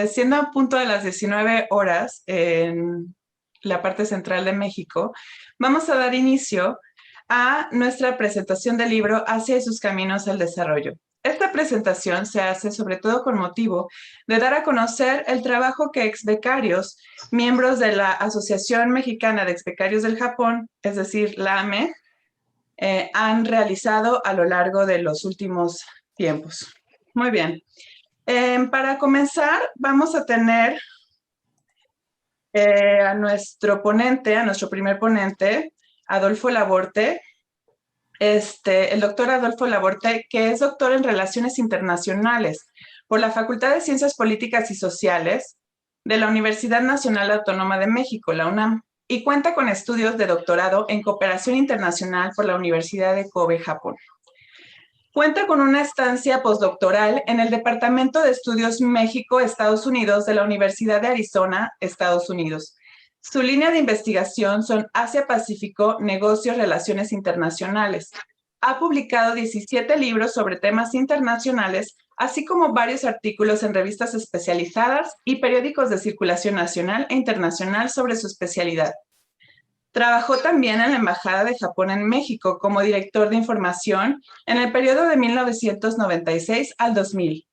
siendo a punto de las 19 horas en la parte central de México, vamos a dar inicio a nuestra presentación del libro Asia y sus caminos al desarrollo. Esta presentación se hace sobre todo con motivo de dar a conocer el trabajo que exbecarios, miembros de la Asociación Mexicana de Exbecarios del Japón, es decir, la AME, han realizado a lo largo de los últimos tiempos. Muy bien. Para comenzar, vamos a tener a nuestro ponente, a nuestro primer ponente, Adolfo Laborte, el doctor Adolfo Laborte, que es doctor en Relaciones Internacionales por la Facultad de Ciencias Políticas y Sociales de la Universidad Nacional Autónoma de México, la UNAM, y cuenta con estudios de doctorado en Cooperación Internacional por la Universidad de Kobe, Japón. Cuenta con una estancia postdoctoral en el Departamento de Estudios México-Estados Unidos de la Universidad de Arizona, Estados Unidos. Su línea de investigación son Asia-Pacífico, Negocios, Relaciones Internacionales. Ha publicado 17 libros sobre temas internacionales, así como varios artículos en revistas especializadas y periódicos de circulación nacional e internacional sobre su especialidad. Trabajó también en la Embajada de Japón en México como director de información en el periodo de 1996 al 2000.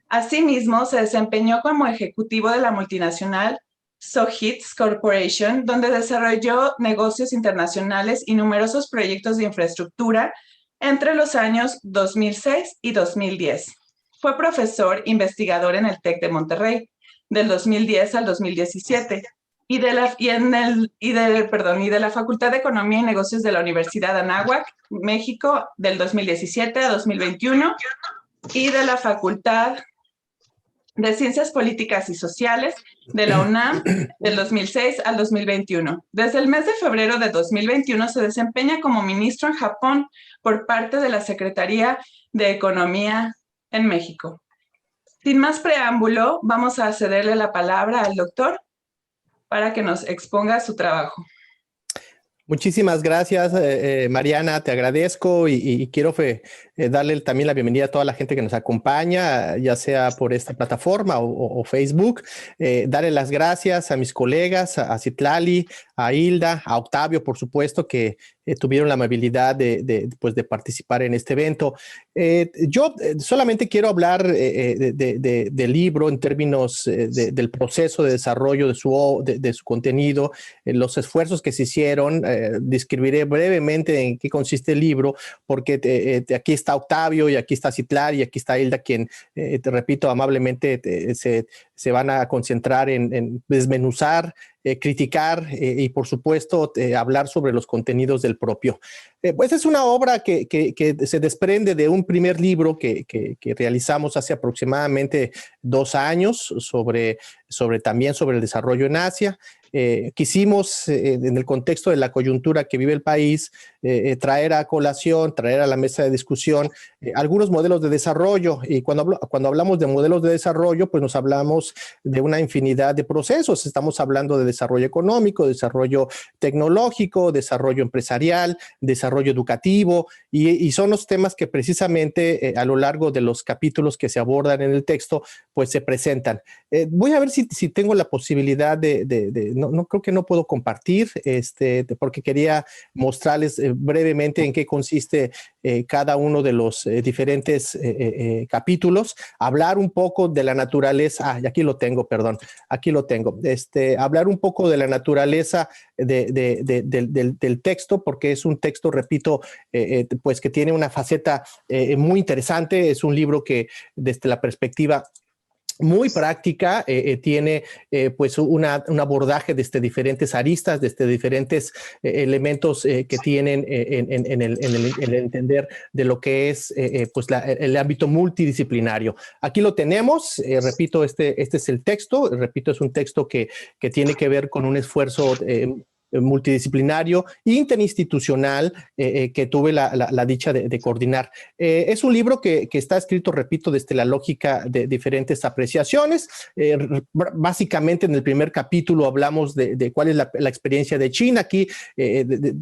Asimismo, se desempeñó como ejecutivo de la multinacional Sojitz Corporation, donde desarrolló negocios internacionales y numerosos proyectos de infraestructura entre los años 2006 y 2010. Fue profesor investigador en el TEC de Monterrey del 2010 al 2017 y de la Facultad de Economía y Negocios de la Universidad de Anáhuac, México, del 2017 a 2021 y de la Facultad de Ciencias Políticas y Sociales de la UNAM del 2006 al 2021. Desde el mes de febrero de 2021 se desempeña como ministro en Japón por parte de la Secretaría de Economía en México. Sin más preámbulo, vamos a cederle la palabra al doctor para que nos exponga su trabajo. Muchísimas gracias, Mariana, te agradezco y quiero darle también la bienvenida a toda la gente que nos acompaña, ya sea por esta plataforma o Facebook. Darle las gracias a mis colegas, a Citlali, a Hilda, a Octavio, por supuesto, que tuvieron la amabilidad de participar en este evento. Yo solamente quiero hablar del libro en términos del proceso de desarrollo de su contenido, los esfuerzos que se hicieron. Describiré brevemente en qué consiste el libro, porque aquí está Octavio y aquí está Citlali y aquí está Hilda, quien, te repito, amablemente se van a concentrar en desmenuzar, criticar y por supuesto hablar sobre los contenidos del propio. Pues es una obra que se desprende de un primer libro que realizamos hace aproximadamente 2 años también sobre el desarrollo en Asia. Quisimos, en el contexto de la coyuntura que vive el país, traer a colación, traer a la mesa de discusión algunos modelos de desarrollo. Y cuando hablamos de modelos de desarrollo, pues nos hablamos de una infinidad de procesos. Estamos hablando de desarrollo económico, desarrollo tecnológico, desarrollo empresarial, desarrollo educativo, y son los temas que precisamente a lo largo de los capítulos que se abordan en el texto, pues se presentan. Voy a ver si tengo la posibilidad no creo que no puedo compartir, porque quería mostrarles brevemente en qué consiste cada uno de los diferentes capítulos, hablar un poco de la naturaleza, y aquí lo tengo, perdón, aquí lo tengo, hablar un poco de la naturaleza del texto, porque es un texto, repito, pues que tiene una faceta muy interesante. Es un libro que desde la perspectiva muy práctica, tiene pues un abordaje desde diferentes aristas, desde diferentes elementos que tienen en el entender de lo que es pues el ámbito multidisciplinario. Aquí lo tenemos, repito, este es el texto, repito, es un texto que tiene que ver con un esfuerzo multidisciplinario, interinstitucional, que tuve la dicha de coordinar. Es un libro que está escrito, repito, desde la lógica de diferentes apreciaciones. Básicamente en el primer capítulo hablamos de cuál es la experiencia de China. Aquí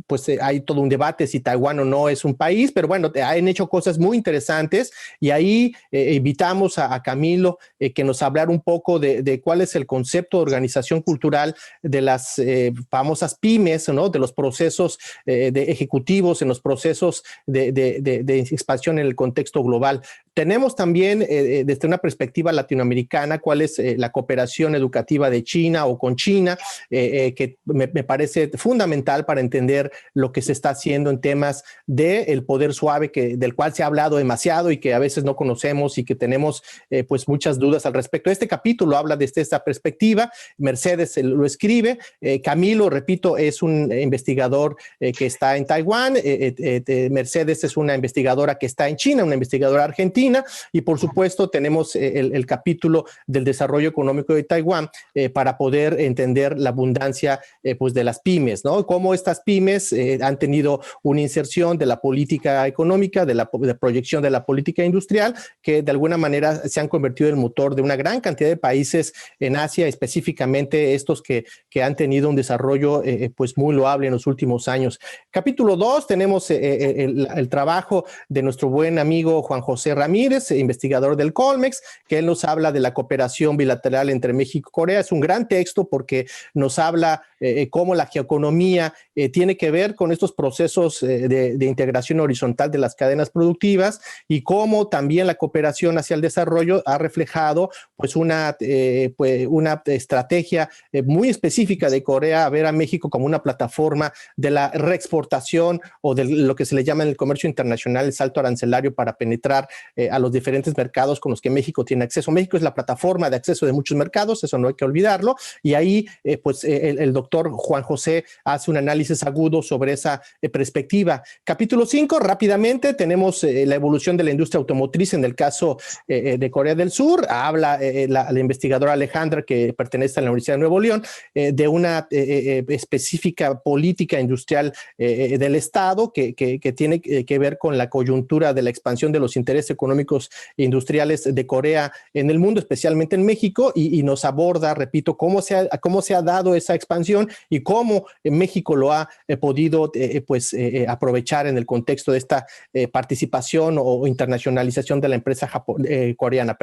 pues hay todo un debate si Taiwán o no es un país, pero bueno, han hecho cosas muy interesantes y ahí invitamos a Camilo que nos hablara un poco de cuál es el concepto de organización cultural de las famosas pymes, ¿no? De los procesos de ejecutivos, en los procesos de expansión en el contexto global. Tenemos también desde una perspectiva latinoamericana cuál es la cooperación educativa de China o con China, que me parece fundamental para entender lo que se está haciendo en temas del poder suave, del cual se ha hablado demasiado y que a veces no conocemos y que tenemos pues muchas dudas al respecto. Este capítulo habla desde esta perspectiva. Mercedes lo escribe. Camilo, repito, es un investigador que está en Taiwán. Mercedes es una investigadora que está en China, una investigadora argentina. Y por supuesto tenemos el capítulo del desarrollo económico de Taiwán para poder entender la abundancia pues de las pymes, ¿no? Cómo estas pymes han tenido una inserción de la política económica, de proyección de la política industrial, que de alguna manera se han convertido en el motor de una gran cantidad de países en Asia, específicamente estos que han tenido un desarrollo pues muy loable en los últimos años. Capítulo 2, tenemos el trabajo de nuestro buen amigo Juan José Ramírez, investigador del Colmex, que él nos habla de la cooperación bilateral entre México y Corea. Es un gran texto porque nos habla cómo la geoeconomía tiene que ver con estos procesos de integración horizontal de las cadenas productivas y cómo también la cooperación hacia el desarrollo ha reflejado pues una estrategia muy específica de Corea a ver a México como una plataforma de la reexportación o de lo que se le llama en el comercio internacional el salto arancelario para penetrar a los diferentes mercados con los que México tiene acceso. México es la plataforma de acceso de muchos mercados, eso no hay que olvidarlo, y ahí pues el doctor Juan José hace un análisis agudo sobre esa perspectiva. Capítulo 5, rápidamente, tenemos la evolución de la industria automotriz en el caso de Corea del Sur. Habla la investigadora Alejandra, que pertenece a la Universidad de Nuevo León, de una específica política industrial del Estado que tiene que ver con la coyuntura de la expansión de los intereses económicos e industriales de Corea en el mundo, especialmente en México, y nos aborda, repito, cómo se ha dado esa expansión y cómo México lo ha podido aprovechar en el contexto de esta participación o internacionalización de la empresa coreana.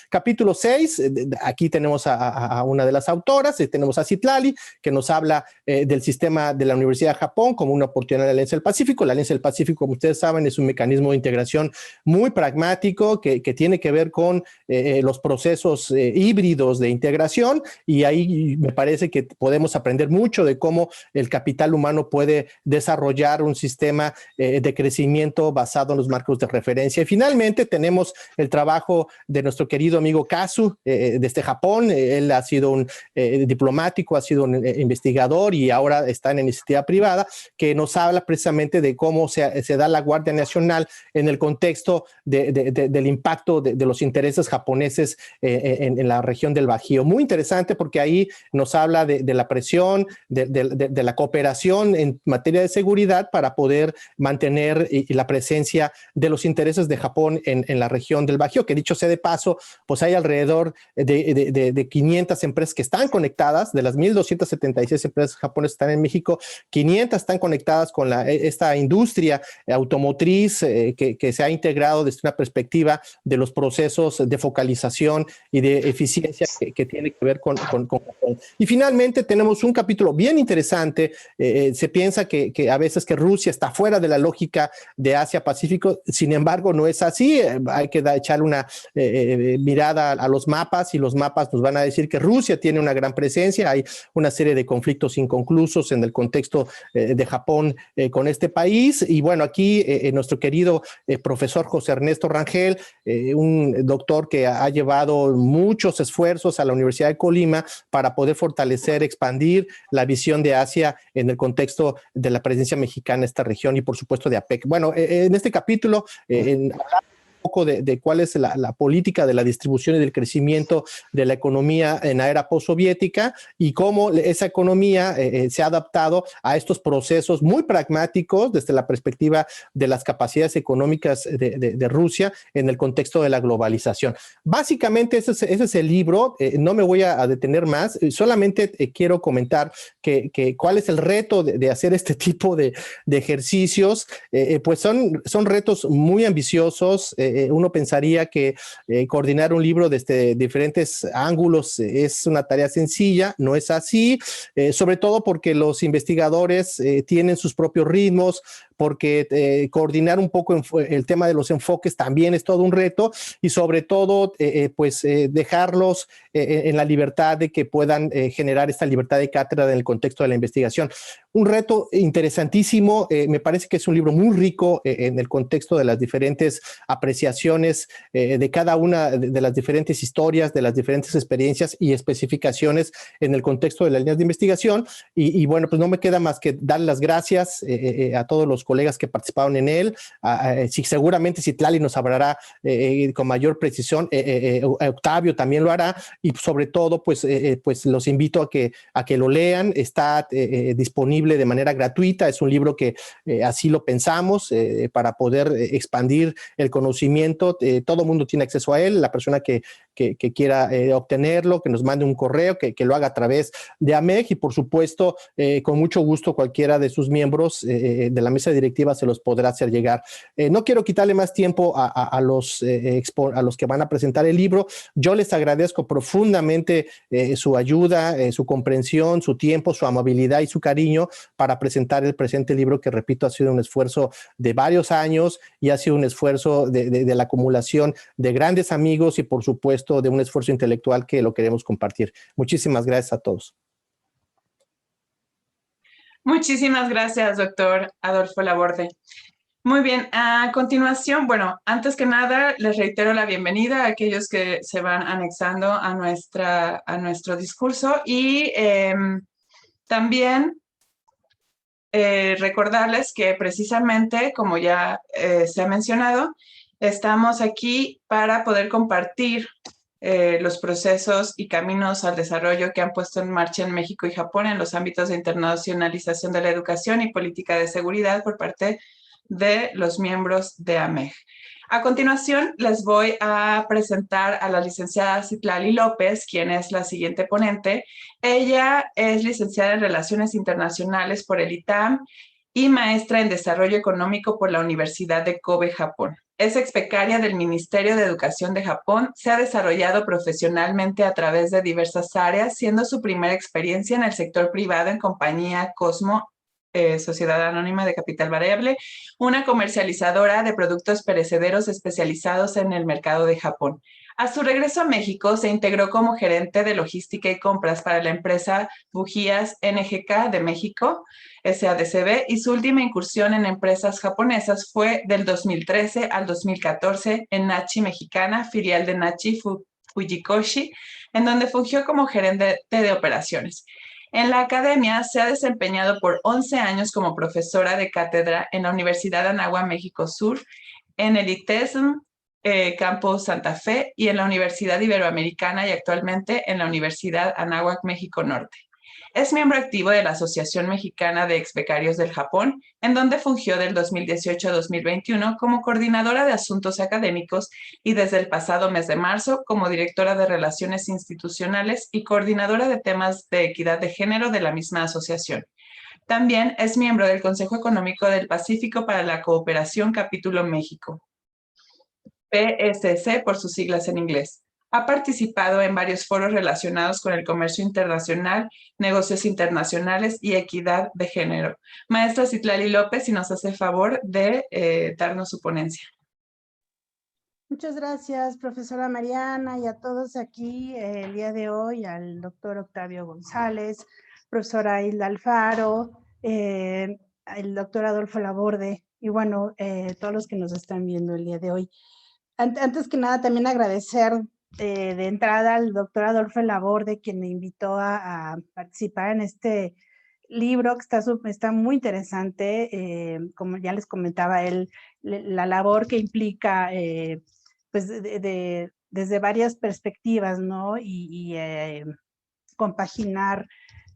Capítulo 6, aquí tenemos a una de las autoras, tenemos a Citlali, que nos habla del sistema de la Universidad de Japón como una oportunidad de la Alianza del Pacífico. La Alianza del Pacífico, como ustedes saben, es un mecanismo de integración muy pragmático que tiene que ver con los procesos híbridos de integración, y ahí me parece que podemos aprender mucho de cómo el capital humano puede desarrollar un sistema de crecimiento basado en los marcos de referencia. Y finalmente tenemos el trabajo de nuestro querido amigo Kazu desde Japón. Él ha sido un diplomático, ha sido un investigador y ahora está en iniciativa privada, que nos habla precisamente de cómo se da la Guardia Nacional en el contexto del impacto de los intereses japoneses en la región del Bajío. Muy interesante porque ahí nos habla de la presión, de la cooperación en materia de seguridad para poder mantener la presencia de los intereses de Japón en la región del Bajío, que dicho sea de paso, pues hay alrededor de 500 empresas que están conectadas. De las 1,276 empresas japonesas que están en México, 500 están conectadas con esta industria automotriz que se ha integrado desde una perspectiva de los procesos de focalización y de eficiencia que tiene que ver con Japón. Y finalmente tenemos un capítulo bien interesante. Se piensa que a veces que Rusia está fuera de la lógica de Asia-Pacífico, sin embargo no es así. Hay que echar una mirada a los mapas, y los mapas nos van a decir que Rusia tiene una gran presencia. Hay una serie de conflictos inconclusos en el contexto de Japón con este país. Y bueno, aquí nuestro querido profesor José Ernesto Rangel, un doctor que ha llevado muchos esfuerzos a la Universidad de Colima para poder fortalecer, expandir la visión de Asia en el contexto de la presencia mexicana en esta región y por supuesto de APEC. Bueno, en este capítulo poco de cuál es la política de la distribución y del crecimiento de la economía en la era postsoviética y cómo esa economía se ha adaptado a estos procesos muy pragmáticos desde la perspectiva de las capacidades económicas de Rusia en el contexto de la globalización. Básicamente ese es el libro, no me voy a detener más, solamente quiero comentar que cuál es el reto de hacer este tipo de ejercicios, pues son retos muy ambiciosos. Uno pensaría que coordinar un libro desde diferentes ángulos es una tarea sencilla, no es así, sobre todo porque los investigadores tienen sus propios ritmos, porque coordinar un poco el tema de los enfoques también es todo un reto y sobre todo pues dejarlos en la libertad de que puedan generar esta libertad de cátedra en el contexto de la investigación. Un reto interesantísimo, me parece que es un libro muy rico en el contexto de las diferentes apreciaciones de cada una de las diferentes historias, de las diferentes experiencias y especificaciones en el contexto de las líneas de investigación y bueno, pues no me queda más que dar las gracias a todos los colegas que participaron en él, seguramente Citlali nos hablará con mayor precisión, Octavio también lo hará y sobre todo pues los invito a que lo lean, está disponible de manera gratuita, es un libro que así lo pensamos para poder expandir el conocimiento, todo mundo tiene acceso a él, la persona que quiera obtenerlo, que nos mande un correo, que lo haga a través de AMEG y por supuesto con mucho gusto cualquiera de sus miembros de la mesa directiva se los podrá hacer llegar. No quiero quitarle más tiempo a los que van a presentar el libro, yo les agradezco profundamente su ayuda, su comprensión, su tiempo, su amabilidad y su cariño para presentar el presente libro que repito ha sido un esfuerzo de varios años y ha sido un esfuerzo de la acumulación de grandes amigos y por supuesto de un esfuerzo intelectual que lo queremos compartir. Muchísimas gracias a todos. Muchísimas gracias, doctor Adolfo Laborde. Muy bien, a continuación, bueno, antes que nada, les reitero la bienvenida a aquellos que se van anexando a nuestro discurso y también recordarles que precisamente, como ya se ha mencionado, estamos aquí para poder compartir los procesos y caminos al desarrollo que han puesto en marcha en México y Japón en los ámbitos de internacionalización de la educación y política de seguridad por parte de los miembros de AMEG. A continuación, les voy a presentar a la licenciada Citlali López, quien es la siguiente ponente. Ella es licenciada en Relaciones Internacionales por el ITAM y maestra en Desarrollo Económico por la Universidad de Kobe, Japón. Es exbecaria del Ministerio de Educación de Japón, se ha desarrollado profesionalmente a través de diversas áreas, siendo su primera experiencia en el sector privado en compañía Cosmo, Sociedad Anónima de Capital Variable, una comercializadora de productos perecederos especializados en el mercado de Japón. A su regreso a México, se integró como gerente de logística y compras para la empresa Bujías NGK de México, SADCB, y su última incursión en empresas japonesas fue del 2013 al 2014 en Nachi Mexicana, filial de Nachi Fujikoshi, en donde fungió como gerente de operaciones. En la academia se ha desempeñado por 11 años como profesora de cátedra en la Universidad Anáhuac México Sur, en el ITESM Campus Santa Fe y en la Universidad Iberoamericana y actualmente en la Universidad Anáhuac México Norte. Es miembro activo de la Asociación Mexicana de Exbecarios del Japón, en donde fungió del 2018 a 2021 como coordinadora de asuntos académicos y desde el pasado mes de marzo como directora de Relaciones Institucionales y coordinadora de temas de equidad de género de la misma asociación. También es miembro del Consejo Económico del Pacífico para la Cooperación Capítulo México, PSC por sus siglas en inglés. Ha participado en varios foros relacionados con el comercio internacional, negocios internacionales y equidad de género. Maestra Citlali López, si nos hace favor de darnos su ponencia. Muchas gracias, profesora Mariana, y a todos aquí el día de hoy, al doctor Octavio González, profesora Hilda Alfaro, el doctor Adolfo Laborde, y bueno, todos los que nos están viendo el día de hoy. Antes que nada, también agradecer de entrada al doctor Adolfo Laborde, quien me invitó a participar en este libro que está muy interesante, como ya les comentaba él, la labor que implica pues desde varias perspectivas, ¿no? Compaginar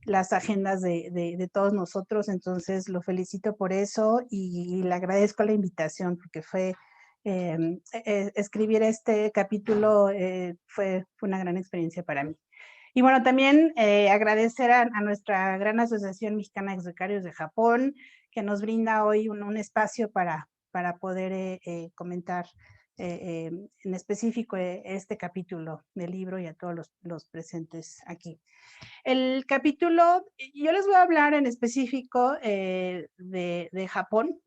las agendas de todos nosotros. Entonces lo felicito por eso y le agradezco la invitación, porque fue escribir este capítulo fue una gran experiencia para mí. Y bueno, también agradecer a nuestra gran Asociación Mexicana de Exbecarios de Japón, que nos brinda hoy un espacio para poder comentar en específico este capítulo del libro, y a todos los presentes aquí. El capítulo, yo les voy a hablar en específico de Japón,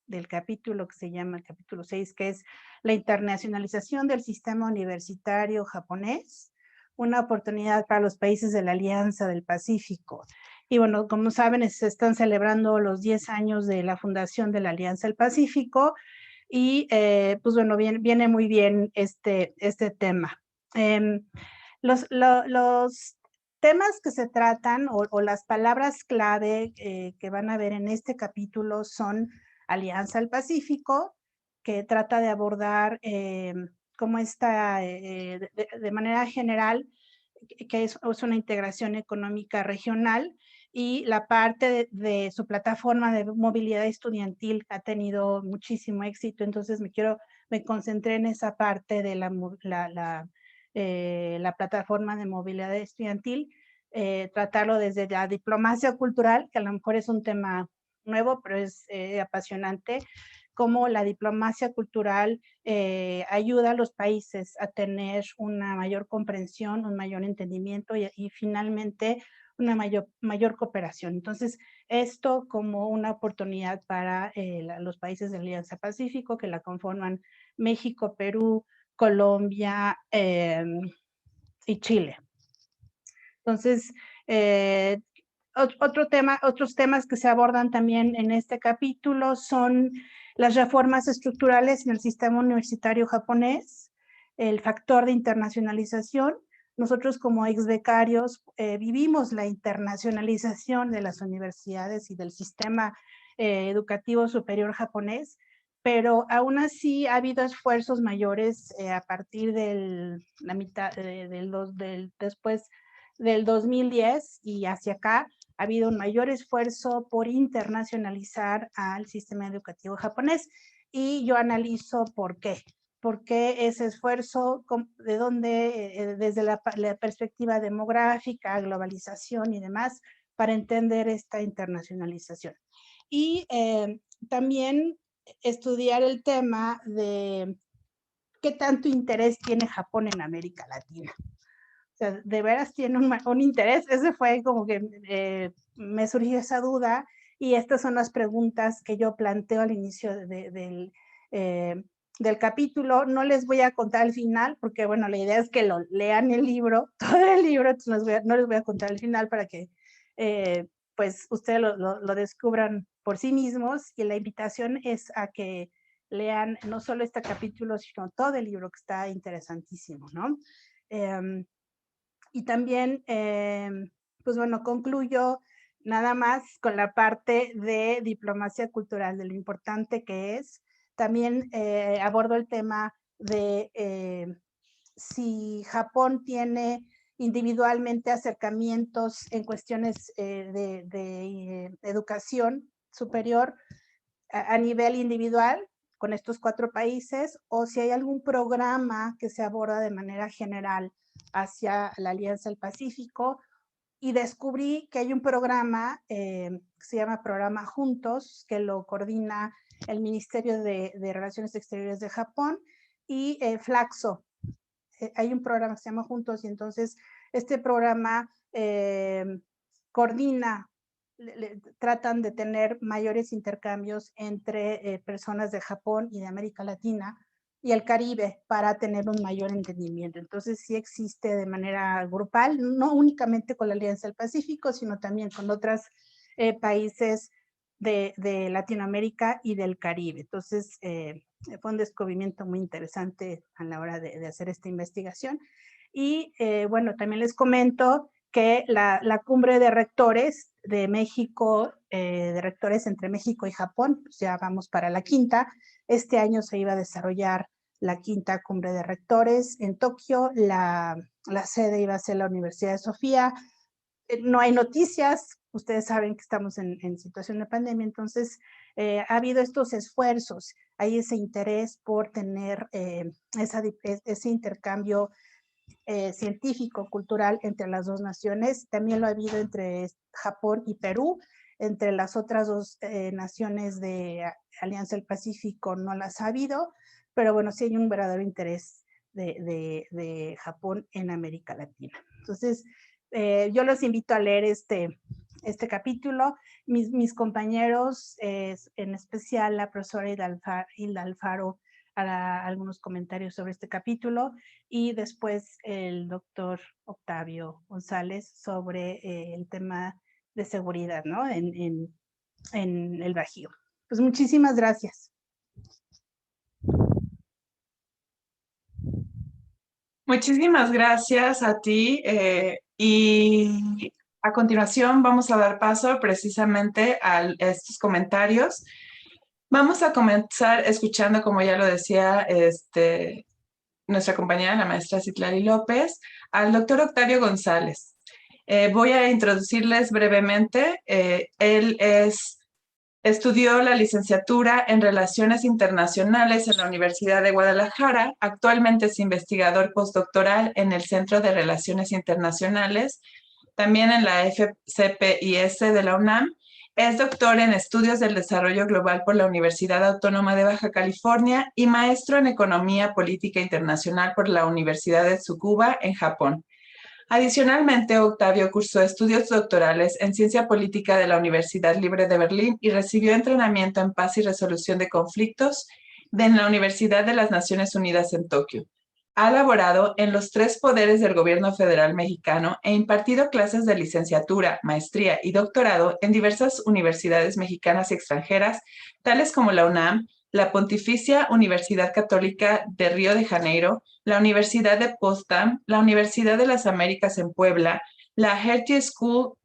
del capítulo que se llama el capítulo 6, que es la internacionalización del sistema universitario japonés, una oportunidad para los países de la Alianza del Pacífico. Y bueno, como saben, se están celebrando los 10 años de la fundación de la Alianza del Pacífico, y pues bueno, viene muy bien este tema. Los temas que se tratan o las palabras clave que van a ver en este capítulo son Alianza del Pacífico, que trata de abordar cómo está de manera general, que es una integración económica regional, y la parte de su plataforma de movilidad estudiantil ha tenido muchísimo éxito. Entonces me concentré en esa parte de la plataforma de movilidad estudiantil, tratarlo desde la diplomacia cultural, que a lo mejor es un tema nuevo, pero es apasionante, cómo la diplomacia cultural ayuda a los países a tener una mayor comprensión, un mayor entendimiento y finalmente una mayor cooperación. Entonces, esto como una oportunidad para los países de la Alianza Pacífico, que la conforman México, Perú, Colombia y Chile. Entonces, otros temas que se abordan también en este capítulo son las reformas estructurales en el sistema universitario japonés, el factor de internacionalización. Nosotros como exbecarios vivimos la internacionalización de las universidades y del sistema educativo superior japonés, pero aún así ha habido esfuerzos mayores a partir de la mitad después del 2010 y hacia acá. Ha habido un mayor esfuerzo por internacionalizar al sistema educativo japonés, y yo analizo por qué. ¿Por qué ese esfuerzo? ¿De dónde? Desde la perspectiva demográfica, globalización y demás, para entender esta internacionalización. Y también estudiar el tema de qué tanto interés tiene Japón en América Latina. O sea, de veras tiene un interés. Ese fue como que me surgió esa duda, y estas son las preguntas que yo planteo al inicio del capítulo. No les voy a contar el final, porque bueno, la idea es que lo lean el libro, todo el libro, entonces no les voy a contar el final para que pues ustedes lo descubran por sí mismos, y la invitación es a que lean no solo este capítulo, sino todo el libro, que está interesantísimo, ¿no? Y también, pues bueno, concluyo nada más con la parte de diplomacia cultural, de lo importante que es. También abordo el tema de si Japón tiene individualmente acercamientos en cuestiones de educación superior a nivel individual con estos 4 países, o si hay algún programa que se aborda de manera general hacia la Alianza del Pacífico. Y descubrí que hay un programa que se llama Programa Juntos, que lo coordina el Ministerio de Relaciones Exteriores de Japón y Flaxo. Hay un programa que se llama Juntos, y entonces este programa coordina, tratan de tener mayores intercambios entre personas de Japón y de América Latina y el Caribe, para tener un mayor entendimiento. Entonces sí existe de manera grupal, no únicamente con la Alianza del Pacífico, sino también con otros países de Latinoamérica y del Caribe. Entonces fue un descubrimiento muy interesante a la hora de hacer esta investigación. Y bueno, también les comento que la cumbre de rectores de México, de rectores entre México y Japón, pues ya vamos para la 5ª. Este año se iba a desarrollar la 5ª Cumbre de Rectores en Tokio. La sede iba a ser la Universidad de Sofía. No hay noticias, ustedes saben que estamos en situación de pandemia, entonces ha habido estos esfuerzos, hay ese interés por tener ese intercambio científico, cultural entre las dos naciones. También lo ha habido entre Japón y Perú. Entre las otras dos naciones de Alianza del Pacífico no las ha habido, pero bueno, sí hay un verdadero interés de Japón en América Latina. Entonces, yo los invito a leer este capítulo. Mis compañeros, en especial la profesora Hilda Alfaro, hará algunos comentarios sobre este capítulo, y después el doctor Octavio González sobre el tema de seguridad, ¿no? en el Bajío. Pues muchísimas gracias. Muchísimas gracias a ti y a continuación vamos a dar paso precisamente a estos comentarios. Vamos a comenzar escuchando, como ya lo decía nuestra compañera, la maestra Citlali López, al doctor Octavio González. Voy a introducirles brevemente. Él estudió la licenciatura en Relaciones Internacionales en la Universidad de Guadalajara. Actualmente es investigador postdoctoral en el Centro de Relaciones Internacionales, también en la FCPIS de la UNAM. Es doctor en Estudios del Desarrollo Global por la Universidad Autónoma de Baja California y maestro en Economía Política Internacional por la Universidad de Tsukuba, en Japón. Adicionalmente, Octavio cursó estudios doctorales en Ciencia Política de la Universidad Libre de Berlín y recibió entrenamiento en Paz y Resolución de Conflictos en la Universidad de las Naciones Unidas en Tokio. Ha laborado en los 3 poderes del gobierno federal mexicano e impartido clases de licenciatura, maestría y doctorado en diversas universidades mexicanas y extranjeras, tales como la UNAM, la Pontificia Universidad Católica de Río de Janeiro, la Universidad de Potsdam, la Universidad de las Américas en Puebla, la Hertie School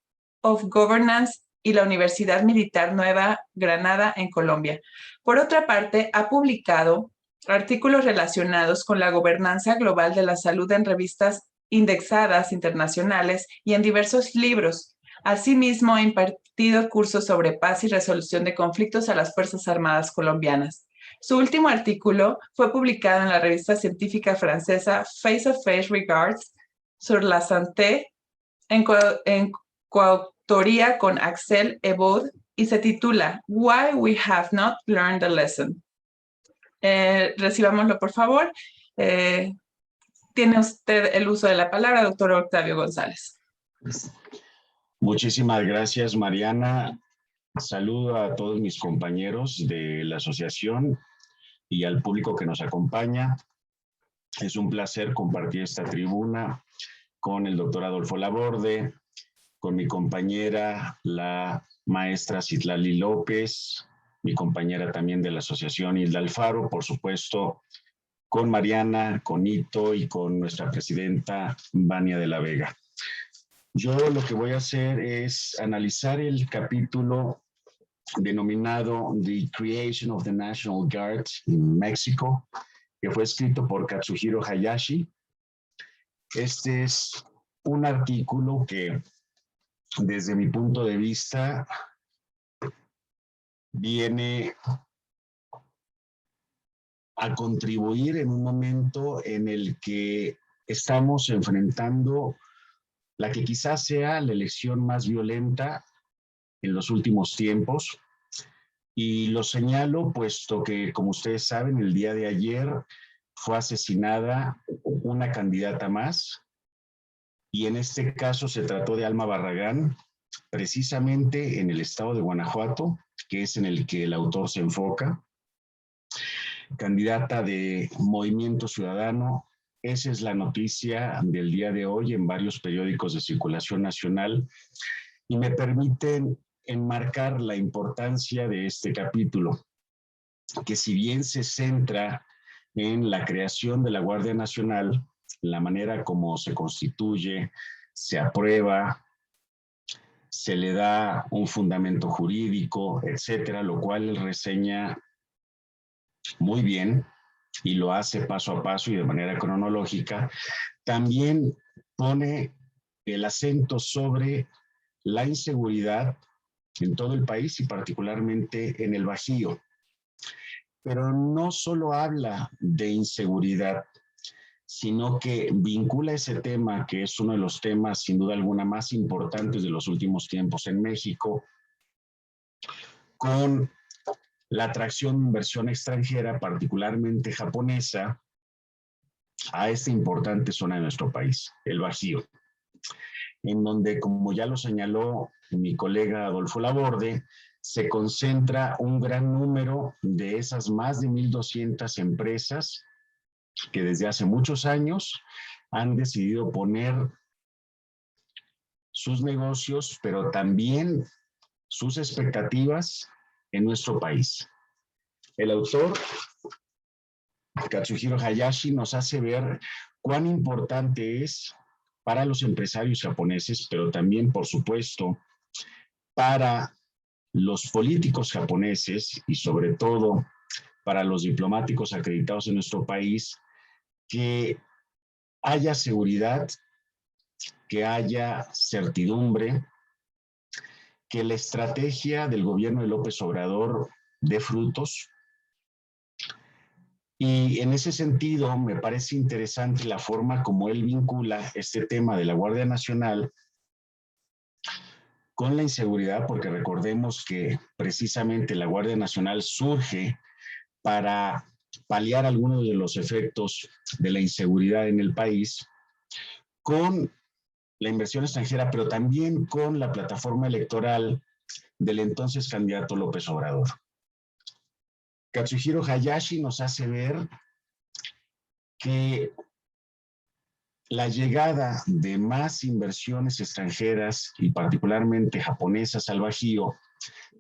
of Governance y la Universidad Militar Nueva Granada en Colombia. Por otra parte, ha publicado artículos relacionados con la gobernanza global de la salud en revistas indexadas internacionales y en diversos libros. Asimismo, ha impartido cursos sobre paz y resolución de conflictos a las Fuerzas Armadas colombianas. Su último artículo fue publicado en la revista científica francesa Face of Face Regards sur la santé, en coautoría con Axel Ebaud, y se titula Why We Have Not Learned the Lesson. Recibámoslo, por favor. Tiene usted el uso de la palabra, doctor Octavio González. Muchísimas gracias, Mariana. Saludo a todos mis compañeros de la asociación y al público que nos acompaña. Es un placer compartir esta tribuna con el doctor Adolfo Laborde, con mi compañera, la maestra Citlali López, mi compañera también de la asociación Hilda Alfaro, por supuesto, con Mariana, con Ito y con nuestra presidenta Vania de la Vega. Yo lo que voy a hacer es analizar el capítulo denominado The Creation of the National Guard in Mexico, que fue escrito por Katsuhiro Hayashi. Este es un artículo que, desde mi punto de vista, viene a contribuir en un momento en el que estamos enfrentando la que quizás sea la elección más violenta en los últimos tiempos. Y lo señalo puesto que, como ustedes saben, el día de ayer fue asesinada una candidata más, y en este caso se trató de Alma Barragán, precisamente en el estado de Guanajuato, que es en el que el autor se enfoca, candidata de Movimiento Ciudadano. Esa es la noticia del día de hoy en varios periódicos de circulación nacional, y me permiten enmarcar la importancia de este capítulo, que si bien se centra en la creación de la Guardia Nacional, la manera como se constituye, se aprueba, se le da un fundamento jurídico, etcétera, lo cual él reseña muy bien. y lo hace paso a paso y de manera cronológica, también pone el acento sobre la inseguridad en todo el país y particularmente en el Bajío. Pero no solo habla de inseguridad, sino que vincula ese tema, que es uno de los temas sin duda alguna más importantes de los últimos tiempos en México, con la atracción de inversión extranjera, particularmente japonesa, a esta importante zona de nuestro país, el Bajío, en donde, como ya lo señaló mi colega Adolfo Laborde, se concentra un gran número de esas más de 1,200 empresas que desde hace muchos años han decidido poner sus negocios, pero también sus expectativas en nuestro país. El autor, Katsuhiro Hayashi, nos hace ver cuán importante es para los empresarios japoneses, pero también, por supuesto, para los políticos japoneses y sobre todo para los diplomáticos acreditados en nuestro país, que haya seguridad, que haya certidumbre, que la estrategia del gobierno de López Obrador dé frutos. Y en ese sentido me parece interesante la forma como él vincula este tema de la Guardia Nacional con la inseguridad, porque recordemos que precisamente la Guardia Nacional surge para paliar algunos de los efectos de la inseguridad en el país, con la inversión extranjera, pero también con la plataforma electoral del entonces candidato López Obrador. Katsuhiro Hayashi nos hace ver que la llegada de más inversiones extranjeras y particularmente japonesas al Bajío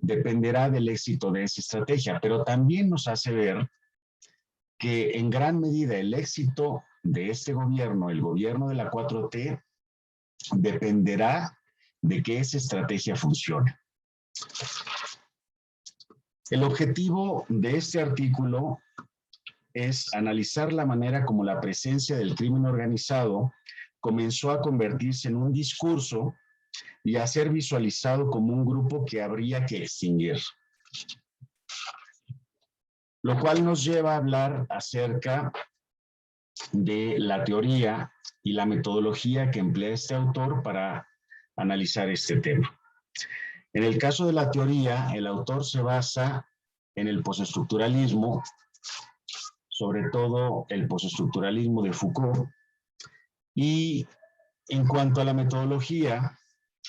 dependerá del éxito de esa estrategia, pero también nos hace ver que en gran medida el éxito de este gobierno, el gobierno de la 4T, dependerá de que esa estrategia funcione. El objetivo de este artículo es analizar la manera como la presencia del crimen organizado comenzó a convertirse en un discurso y a ser visualizado como un grupo que habría que extinguir. Lo cual nos lleva a hablar acerca de la teoría y la metodología que emplea este autor para analizar este tema. En el caso de la teoría, el autor se basa en el postestructuralismo, sobre todo el postestructuralismo de Foucault, y en cuanto a la metodología,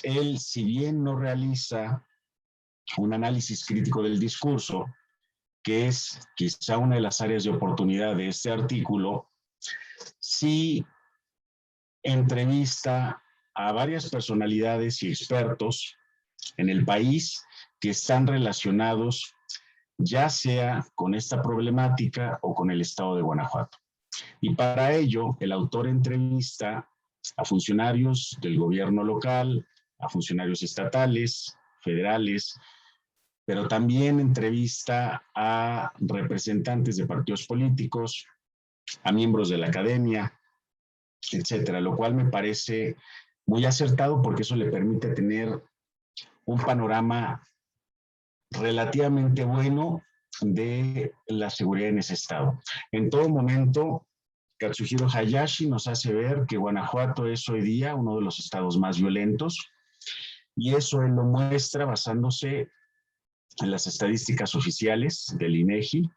él, si bien no realiza un análisis crítico del discurso, que es quizá una de las áreas de oportunidad de este artículo, sí entrevista a varias personalidades y expertos en el país que están relacionados ya sea con esta problemática o con el estado de Guanajuato. Y para ello, el autor entrevista a funcionarios del gobierno local, a funcionarios estatales, federales, pero también entrevista a representantes de partidos políticos, a miembros de la academia, etcétera, lo cual me parece muy acertado porque eso le permite tener un panorama relativamente bueno de la seguridad en ese estado. En todo momento, Katsuhiro Hayashi nos hace ver que Guanajuato es hoy día uno de los estados más violentos y eso él lo muestra basándose en las estadísticas oficiales del INEGI,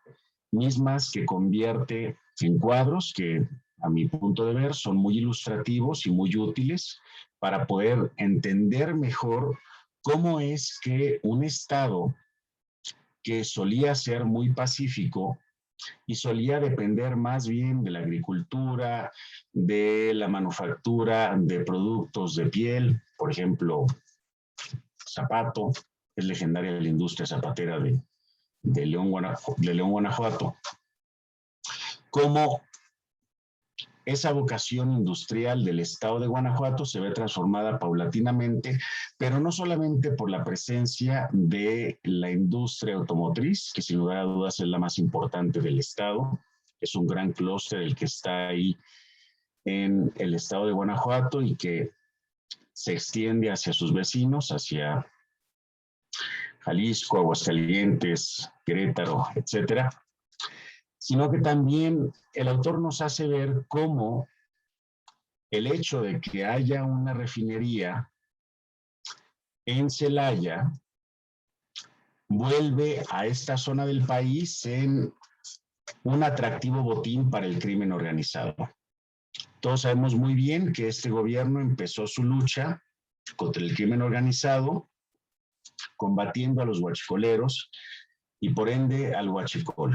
mismas que convierte en cuadros que, a mi punto de ver, son muy ilustrativos y muy útiles para poder entender mejor cómo es que un estado que solía ser muy pacífico y solía depender más bien de la agricultura, de la manufactura de productos de piel, por ejemplo, zapato, es legendaria la industria zapatera de León, Guanajuato, como esa vocación industrial del estado de Guanajuato se ve transformada paulatinamente, pero no solamente por la presencia de la industria automotriz, que sin lugar a dudas es la más importante del estado, es un gran clúster el que está ahí en el estado de Guanajuato y que se extiende hacia sus vecinos, hacia Jalisco, Aguascalientes, Querétaro, etcétera, sino que también el autor nos hace ver cómo el hecho de que haya una refinería en Celaya vuelve a esta zona del país en un atractivo botín para el crimen organizado. Todos sabemos muy bien que este gobierno empezó su lucha contra el crimen organizado, combatiendo a los huachicoleros y por ende al huachicol.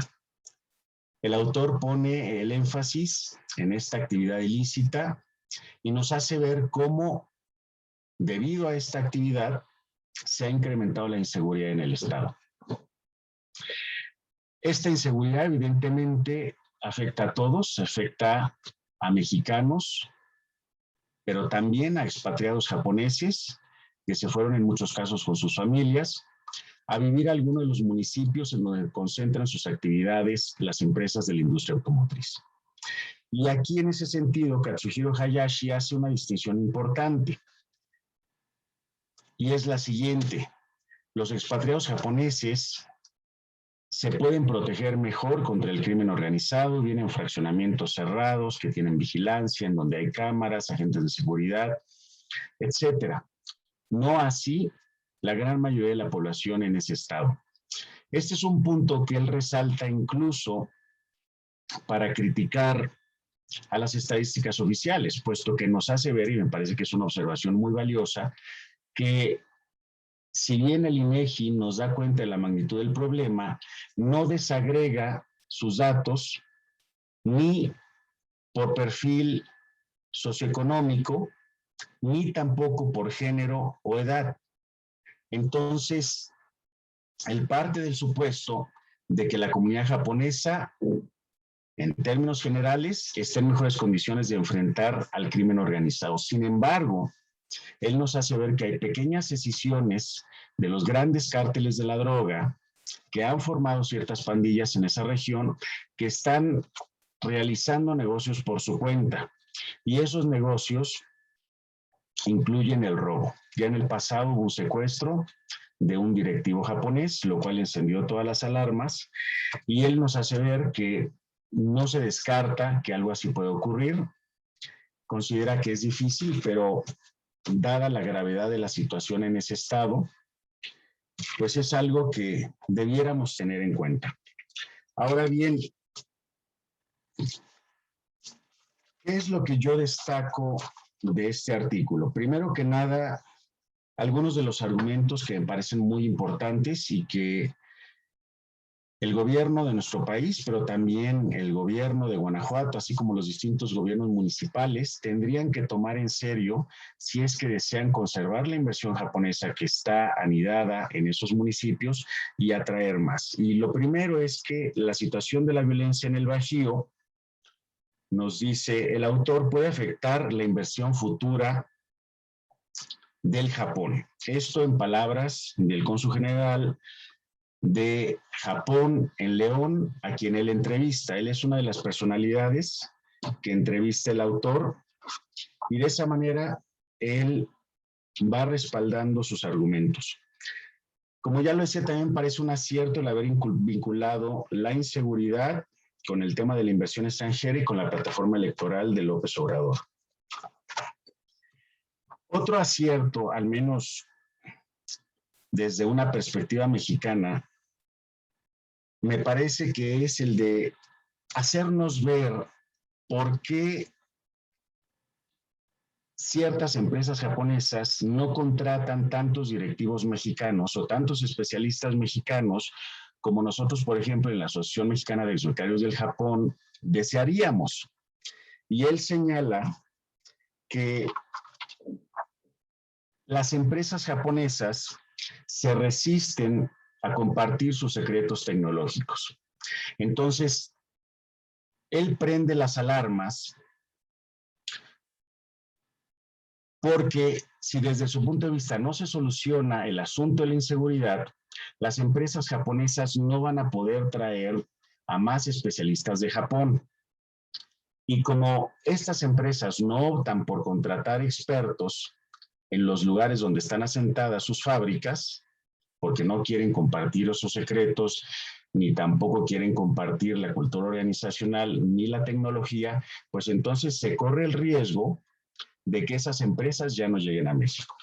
El autor pone el énfasis en esta actividad ilícita y nos hace ver cómo, debido a esta actividad, se ha incrementado la inseguridad en el Estado. Esta inseguridad evidentemente afecta a todos, afecta a mexicanos, pero también a expatriados japoneses que se fueron en muchos casos con sus familias a vivir a algunos de los municipios en donde concentran sus actividades las empresas de la industria automotriz. Y aquí en ese sentido, Katsuhiro Hayashi hace una distinción importante. Y es la siguiente: los expatriados japoneses se pueden proteger mejor contra el crimen organizado, vienen fraccionamientos cerrados que tienen vigilancia, en donde hay cámaras, agentes de seguridad, etcétera. No así la gran mayoría de la población en ese estado. Este es un punto que él resalta incluso para criticar a las estadísticas oficiales, puesto que nos hace ver, y me parece que es una observación muy valiosa, que si bien el INEGI nos da cuenta de la magnitud del problema, no desagrega sus datos ni por perfil socioeconómico, ni tampoco por género o edad. Entonces, él parte del supuesto de que la comunidad japonesa, en términos generales, está en mejores condiciones de enfrentar al crimen organizado. Sin embargo, él nos hace ver que hay pequeñas escisiones de los grandes cárteles de la droga que han formado ciertas pandillas en esa región que están realizando negocios por su cuenta. Y esos negocios incluyen el robo. Ya en el pasado hubo un secuestro de un directivo japonés, lo cual encendió todas las alarmas, y él nos hace ver que no se descarta que algo así pueda ocurrir. Considera que es difícil, pero dada la gravedad de la situación en ese estado, pues es algo que debiéramos tener en cuenta. Ahora bien, ¿qué es lo que yo destaco de este artículo? Primero que nada, algunos de los argumentos que me parecen muy importantes y que el gobierno de nuestro país, pero también el gobierno de Guanajuato, así como los distintos gobiernos municipales, tendrían que tomar en serio si es que desean conservar la inversión japonesa que está anidada en esos municipios y atraer más. Y lo primero es que la situación de la violencia en el Bajío, nos dice el autor, puede afectar la inversión futura del Japón. Esto en palabras del cónsul general de Japón en León, a quien él entrevista. Él es una de las personalidades que entrevista el autor y de esa manera él va respaldando sus argumentos. Como ya lo decía, también parece un acierto el haber vinculado la inseguridad con el tema de la inversión extranjera y con la plataforma electoral de López Obrador. Otro acierto, al menos desde una perspectiva mexicana, me parece que es el de hacernos ver por qué ciertas empresas japonesas no contratan tantos directivos mexicanos o tantos especialistas mexicanos como nosotros, por ejemplo, en la Asociación Mexicana de Exbecarios del Japón, desearíamos. Y él señala que las empresas japonesas se resisten a compartir sus secretos tecnológicos. Entonces, él prende las alarmas porque si desde su punto de vista no se soluciona el asunto de la inseguridad, las empresas japonesas no van a poder traer a más especialistas de Japón. Y como estas empresas no optan por contratar expertos en los lugares donde están asentadas sus fábricas, porque no quieren compartir esos secretos, ni tampoco quieren compartir la cultura organizacional ni la tecnología, pues entonces se corre el riesgo de que esas empresas ya no lleguen a México.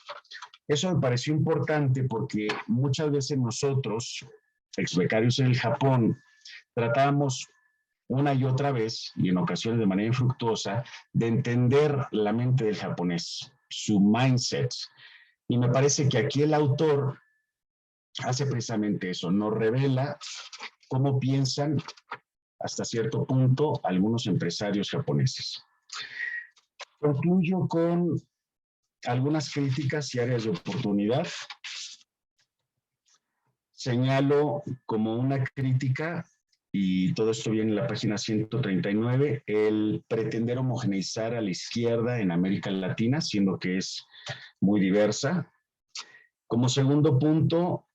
Eso me pareció importante porque muchas veces nosotros, exbecarios en el Japón, tratamos una y otra vez, y en ocasiones de manera infructuosa, de entender la mente del japonés, su mindset. Y me parece que aquí el autor hace precisamente eso, nos revela cómo piensan hasta cierto punto algunos empresarios japoneses. Concluyo con algunas críticas y áreas de oportunidad. Señalo como una crítica, y todo esto viene en la página 139, el pretender homogeneizar a la izquierda en América Latina, siendo que es muy diversa. Como segundo punto,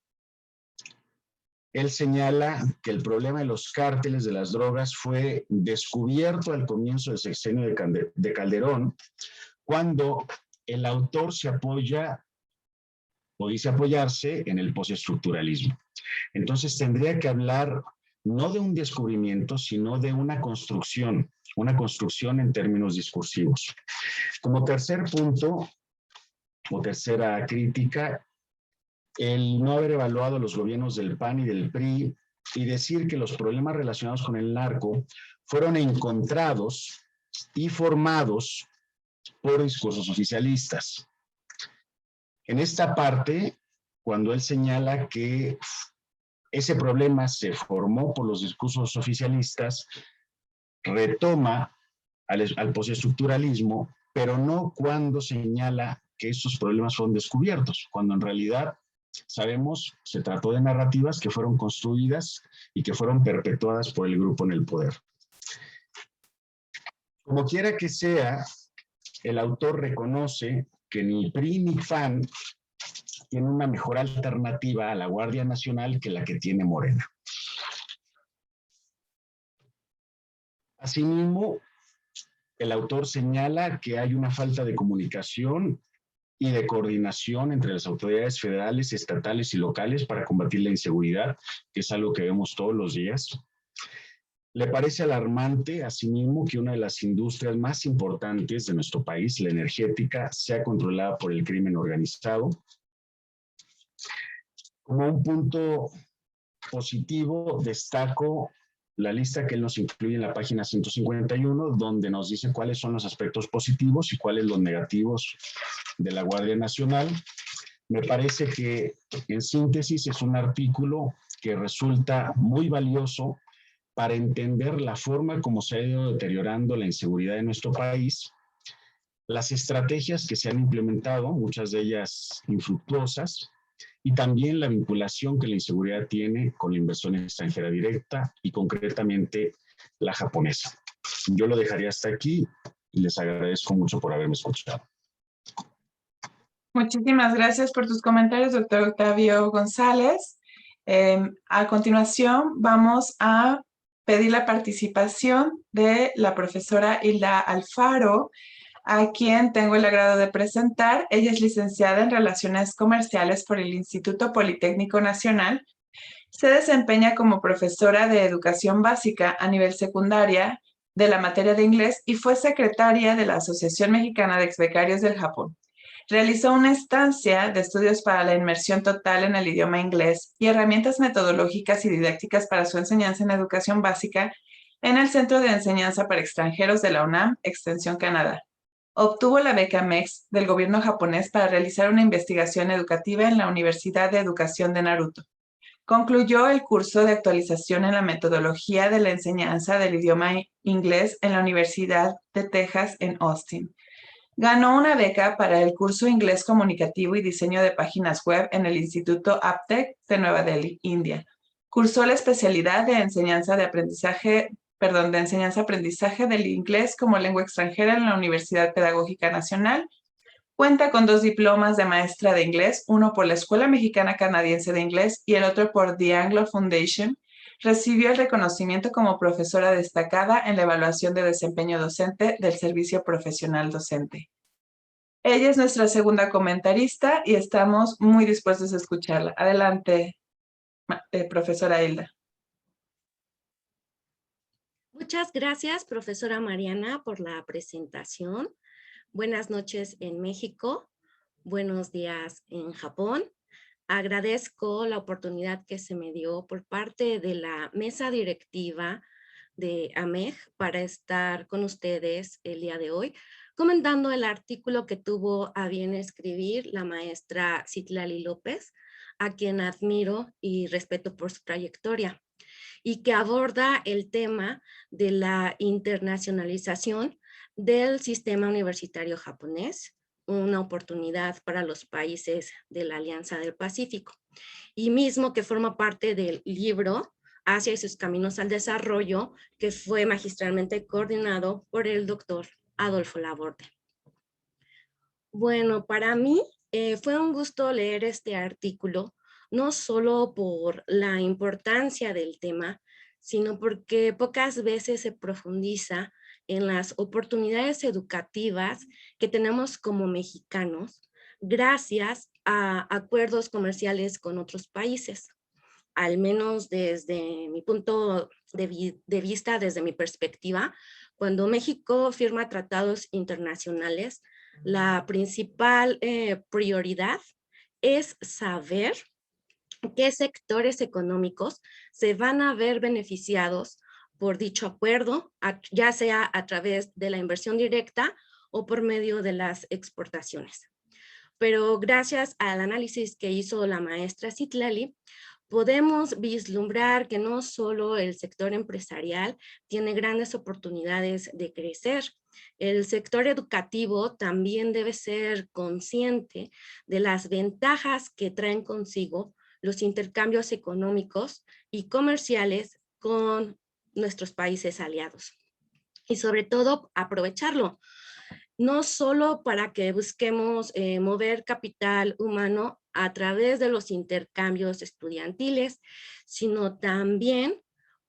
él señala que el problema de los cárteles de las drogas fue descubierto al comienzo del sexenio de Calderón, cuando el autor se apoya o dice apoyarse en el postestructuralismo. Entonces tendría que hablar no de un descubrimiento, sino de una construcción en términos discursivos. Como tercer punto, o tercera crítica, el no haber evaluado los gobiernos del PAN y del PRI y decir que los problemas relacionados con el narco fueron encontrados y formados por discursos oficialistas. En esta parte, cuando él señala que ese problema se formó por los discursos oficialistas, retoma al postestructuralismo, pero no cuando señala que estos problemas fueron descubiertos, cuando en realidad sabemos se trató de narrativas que fueron construidas y que fueron perpetuadas por el grupo en el poder. Como quiera que sea, el autor reconoce que ni PRI ni PAN tiene una mejor alternativa a la Guardia Nacional que la que tiene Morena. Asimismo, el autor señala que hay una falta de comunicación y de coordinación entre las autoridades federales, estatales y locales para combatir la inseguridad, que es algo que vemos todos los días. Le parece alarmante, asimismo, que una de las industrias más importantes de nuestro país, la energética, sea controlada por el crimen organizado. Como un punto positivo, destaco la lista que él nos incluye en la página 151, donde nos dice cuáles son los aspectos positivos y cuáles los negativos de la Guardia Nacional. Me parece que, en síntesis, es un artículo que resulta muy valioso para entender la forma como se ha ido deteriorando la inseguridad de nuestro país, las estrategias que se han implementado, muchas de ellas infructuosas, y también la vinculación que la inseguridad tiene con la inversión extranjera directa y concretamente la japonesa. Yo lo dejaría hasta aquí y les agradezco mucho por haberme escuchado. Muchísimas gracias por tus comentarios, doctor Octavio González. A continuación vamos a pedir la participación de la profesora Hilda Alfaro, a quien tengo el agrado de presentar. Ella es licenciada en Relaciones Comerciales por el Instituto Politécnico Nacional. Se desempeña como profesora de Educación Básica a nivel secundaria de la materia de inglés y fue secretaria de la Asociación Mexicana de Exbecarios del Japón. Realizó una estancia de estudios para la inmersión total en el idioma inglés y herramientas metodológicas y didácticas para su enseñanza en educación básica en el Centro de Enseñanza para Extranjeros de la UNAM, Extensión Canadá. Obtuvo la beca MEX del gobierno japonés para realizar una investigación educativa en la Universidad de Educación de Naruto. Concluyó el curso de actualización en la metodología de la enseñanza del idioma inglés en la Universidad de Texas en Austin. Ganó una beca para el curso Inglés Comunicativo y Diseño de Páginas Web en el Instituto Aptech de Nueva Delhi, India. Cursó la especialidad de enseñanza-aprendizaje del inglés como lengua extranjera en la Universidad Pedagógica Nacional. Cuenta con 2 diplomas de maestra de inglés, uno por la Escuela Mexicana Canadiense de Inglés y el otro por The Anglo Foundation. recibió el reconocimiento como profesora destacada en la evaluación de desempeño docente del Servicio Profesional Docente. Ella es nuestra segunda comentarista y estamos muy dispuestos a escucharla. Adelante, profesora Hilda. Muchas gracias, profesora Mariana, por la presentación. Buenas noches en México, buenos días en Japón. Agradezco la oportunidad que se me dio por parte de la mesa directiva de AMEG para estar con ustedes el día de hoy, comentando el artículo que tuvo a bien escribir la maestra Citlali López, a quien admiro y respeto por su trayectoria, y que aborda el tema de la internacionalización del sistema universitario japonés, una oportunidad para los países de la Alianza del Pacífico, y mismo que forma parte del libro Asia y sus caminos al desarrollo, que fue magistralmente coordinado por el doctor Adolfo Laborde. Bueno, para mí fue un gusto leer este artículo, no solo por la importancia del tema, sino porque pocas veces se profundiza en las oportunidades educativas que tenemos como mexicanos gracias a acuerdos comerciales con otros países. Al menos desde mi punto de vista, desde mi perspectiva, cuando México firma tratados internacionales, la principal prioridad es saber qué sectores económicos se van a ver beneficiados por dicho acuerdo, ya sea a través de la inversión directa o por medio de las exportaciones. Pero gracias al análisis que hizo la maestra Citlali, podemos vislumbrar que no solo el sector empresarial tiene grandes oportunidades de crecer, el sector educativo también debe ser consciente de las ventajas que traen consigo los intercambios económicos y comerciales con nuestros países aliados. Y sobre todo aprovecharlo, no solo para que busquemos mover capital humano a través de los intercambios estudiantiles, sino también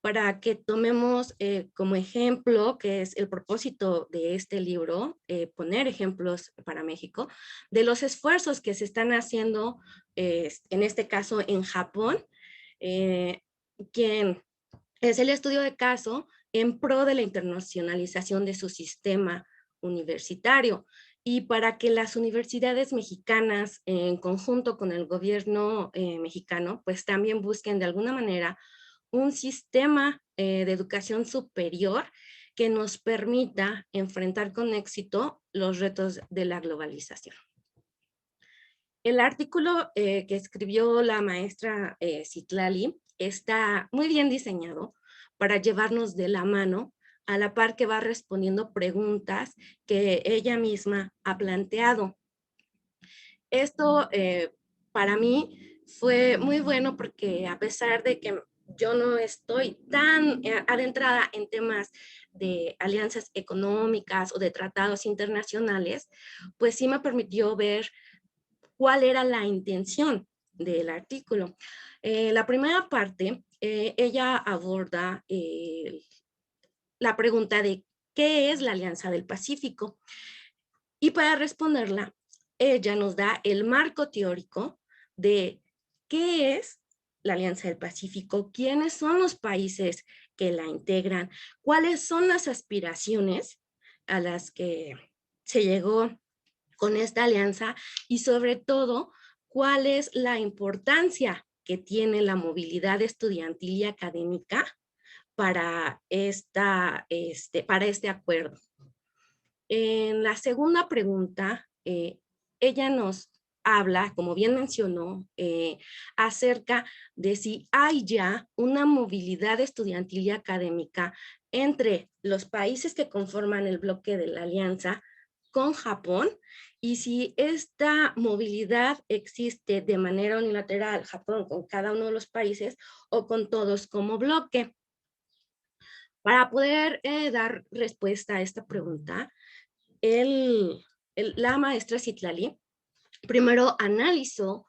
para que tomemos como ejemplo, que es el propósito de este libro, poner ejemplos para México, de los esfuerzos que se están haciendo, en este caso en Japón, quien es el estudio de caso en pro de la internacionalización de su sistema universitario, y para que las universidades mexicanas en conjunto con el gobierno mexicano pues también busquen de alguna manera un sistema de educación superior que nos permita enfrentar con éxito los retos de la globalización. El artículo que escribió la maestra Citlali está muy bien diseñado para llevarnos de la mano a la par que va respondiendo preguntas que ella misma ha planteado. Esto para mí fue muy bueno porque a pesar de que yo no estoy tan adentrada en temas de alianzas económicas o de tratados internacionales, pues sí me permitió ver cuál era la intención del artículo. La primera parte, ella aborda la pregunta de ¿qué es la Alianza del Pacífico? Y para responderla, ella nos da el marco teórico de qué es la Alianza del Pacífico, quiénes son los países que la integran, cuáles son las aspiraciones a las que se llegó con esta alianza y sobre todo cuál es la importancia que tiene la movilidad estudiantil y académica para este acuerdo. En la segunda pregunta, ella nos habla, como bien mencionó, acerca de si hay ya una movilidad estudiantil y académica entre los países que conforman el bloque de la alianza con Japón, y si esta movilidad existe de manera unilateral, Japón con cada uno de los países o con todos como bloque. Para poder dar respuesta a esta pregunta, la maestra Citlali primero analizó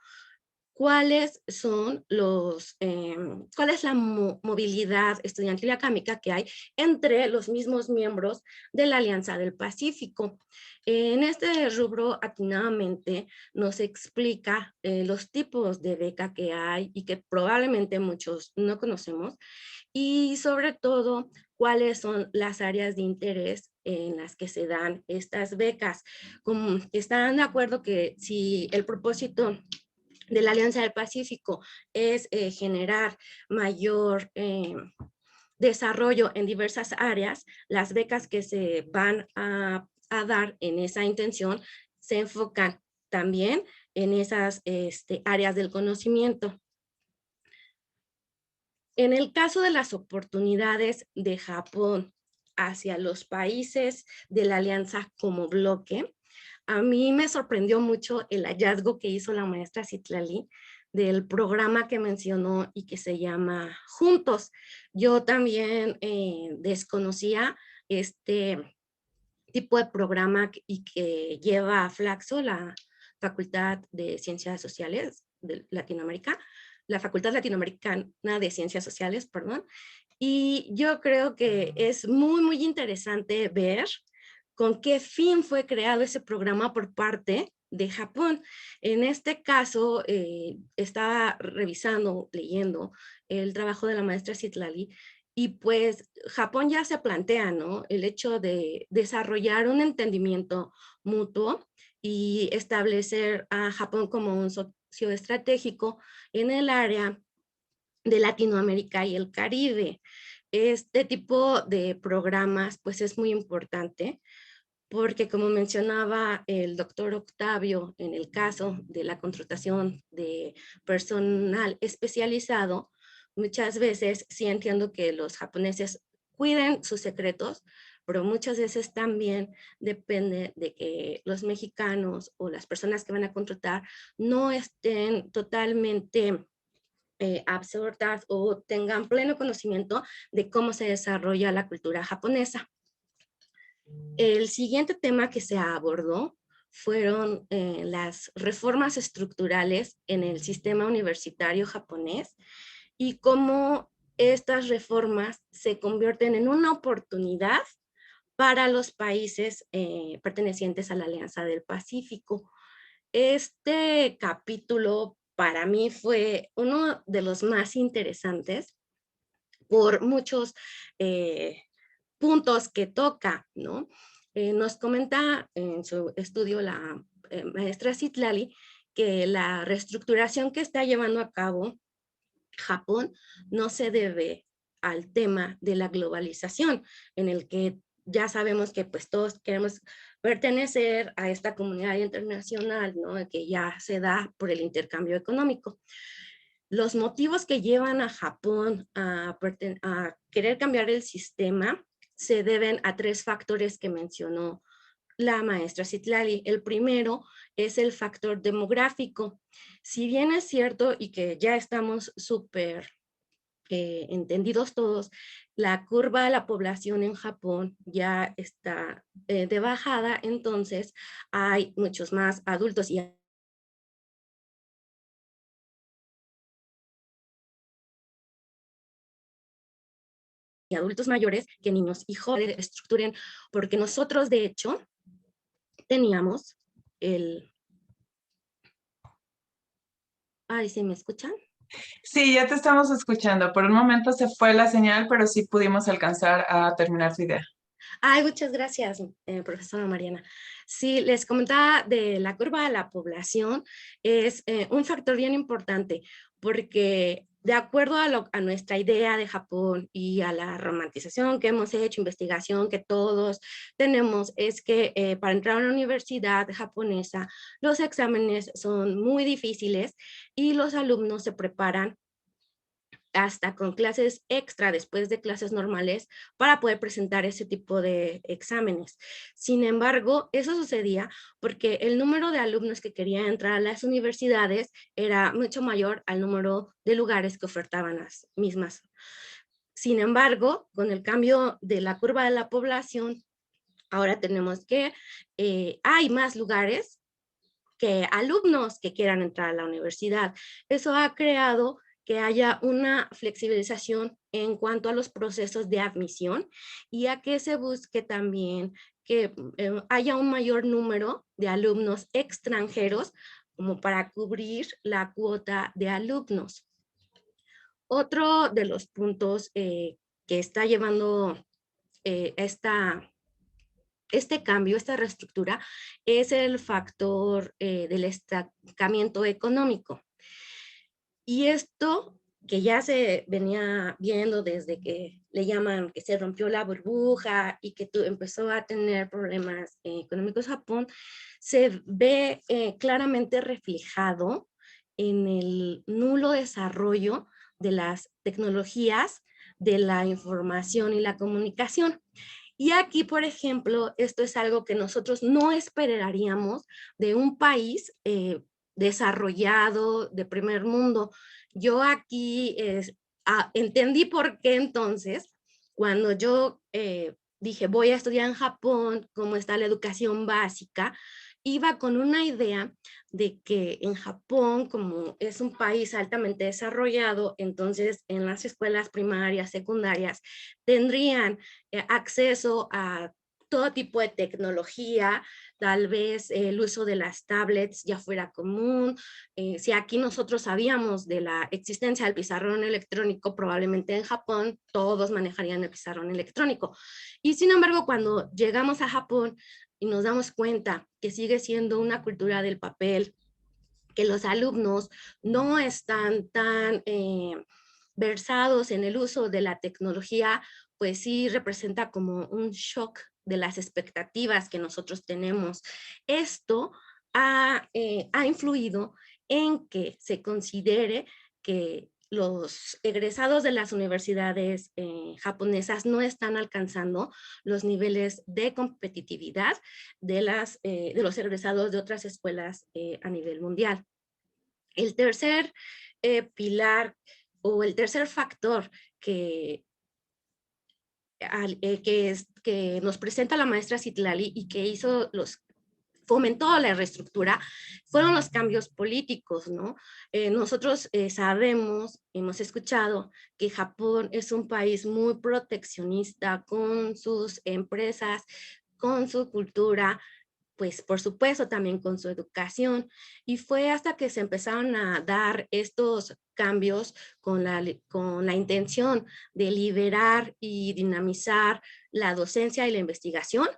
cuáles son cuál es la movilidad estudiantil y académica que hay entre los mismos miembros de la Alianza del Pacífico. En este rubro, atinadamente, nos explica los tipos de beca que hay y que probablemente muchos no conocemos, y sobre todo cuáles son las áreas de interés en las que se dan estas becas. Como están de acuerdo que si el propósito de la Alianza del Pacífico es generar mayor desarrollo en diversas áreas, las becas que se van a dar en esa intención se enfocan también en esas áreas del conocimiento. En el caso de las oportunidades de Japón hacia los países de la alianza como bloque, a mí me sorprendió mucho el hallazgo que hizo la maestra Citlali del programa que mencionó y que se llama Juntos. Yo también desconocía este tipo de programa y que lleva a Flaxo, la Facultad de Ciencias Sociales de Latinoamérica, la Facultad Latinoamericana de Ciencias Sociales, perdón. Y yo creo que es muy interesante ver con qué fin fue creado ese programa por parte de Japón. En este caso, estaba revisando, leyendo el trabajo de la maestra Citlali, y pues Japón ya se plantea, ¿no?, el hecho de desarrollar un entendimiento mutuo y establecer a Japón como un socio estratégico en el área de Latinoamérica y el Caribe. Este tipo de programas pues es muy importante porque, como mencionaba el doctor Octavio, en el caso de la contratación de personal especializado, muchas veces sí entiendo que los japoneses cuiden sus secretos, pero muchas veces también depende de que los mexicanos o las personas que van a contratar no estén totalmente absortas o tengan pleno conocimiento de cómo se desarrolla la cultura japonesa. El siguiente tema que se abordó fueron las reformas estructurales en el sistema universitario japonés y cómo estas reformas se convierten en una oportunidad para los países pertenecientes a la Alianza del Pacífico. Este capítulo para mí fue uno de los más interesantes por muchos puntos que toca, ¿no? Nos comenta en su estudio la maestra Citlali que la reestructuración que está llevando a cabo Japón no se debe al tema de la globalización, en el que ya sabemos que pues todos queremos pertenecer a esta comunidad internacional, ¿no?, que ya se da por el intercambio económico. Los motivos que llevan a Japón a querer cambiar el sistema se deben a tres factores que mencionó la maestra Citlali. El primero es el factor demográfico. Si bien es cierto y que ya estamos súper entendidos todos, la curva de la población en Japón ya está de bajada, entonces hay muchos más adultos y adultos mayores que niños y jóvenes estructuren, porque nosotros de hecho teníamos el... Ay, ¿sí me escuchan? Sí, ya te estamos escuchando. Por un momento se fue la señal, pero sí pudimos alcanzar a terminar tu idea. Ay, muchas gracias, profesora Mariana. Sí, les comentaba de la curva de la población, es un factor bien importante porque de acuerdo a nuestra idea de Japón y a la romantización que hemos hecho, investigación que todos tenemos, es que para entrar a una universidad japonesa los exámenes son muy difíciles y los alumnos se preparan hasta con clases extra después de clases normales para poder presentar ese tipo de exámenes. Sin embargo, eso sucedía porque el número de alumnos que querían entrar a las universidades era mucho mayor al número de lugares que ofertaban las mismas. Sin embargo, con el cambio de la curva de la población, ahora tenemos que hay más lugares que alumnos que quieran entrar a la universidad. Eso ha creado que haya una flexibilización en cuanto a los procesos de admisión y a que se busque también que haya un mayor número de alumnos extranjeros como para cubrir la cuota de alumnos. Otro de los puntos que está llevando este cambio, esta reestructura, es el factor del estancamiento económico. Y esto que ya se venía viendo desde que le llaman que se rompió la burbuja y que empezó a tener problemas económicos Japón, se ve claramente reflejado en el nulo desarrollo de las tecnologías de la información y la comunicación. Y aquí, por ejemplo, esto es algo que nosotros no esperaríamos de un país desarrollado de primer mundo. Yo aquí entendí por qué entonces, cuando yo dije voy a estudiar en Japón, cómo está la educación básica, iba con una idea de que en Japón, como es un país altamente desarrollado, entonces en las escuelas primarias, secundarias, tendrían acceso a todo tipo de tecnología, tal vez el uso de las tablets ya fuera común. Si aquí nosotros sabíamos de la existencia del pizarrón electrónico, probablemente en Japón todos manejarían el pizarrón electrónico. Y sin embargo, cuando llegamos a Japón y nos damos cuenta que sigue siendo una cultura del papel, que los alumnos no están tan versados en el uso de la tecnología, pues sí representa como un shock de las expectativas que nosotros tenemos. Esto ha influido en que se considere que los egresados de las universidades japonesas no están alcanzando los niveles de competitividad de los egresados de otras escuelas a nivel mundial. El tercer pilar o el tercer factor que nos presenta la maestra Citlali y que fomentó la reestructura, fueron los cambios políticos, ¿no? Nosotros sabemos, hemos escuchado que Japón es un país muy proteccionista con sus empresas, con su cultura, pues por supuesto también con su educación, y fue hasta que se empezaron a dar estos cambios con la intención de liberar y dinamizar la docencia y la investigación,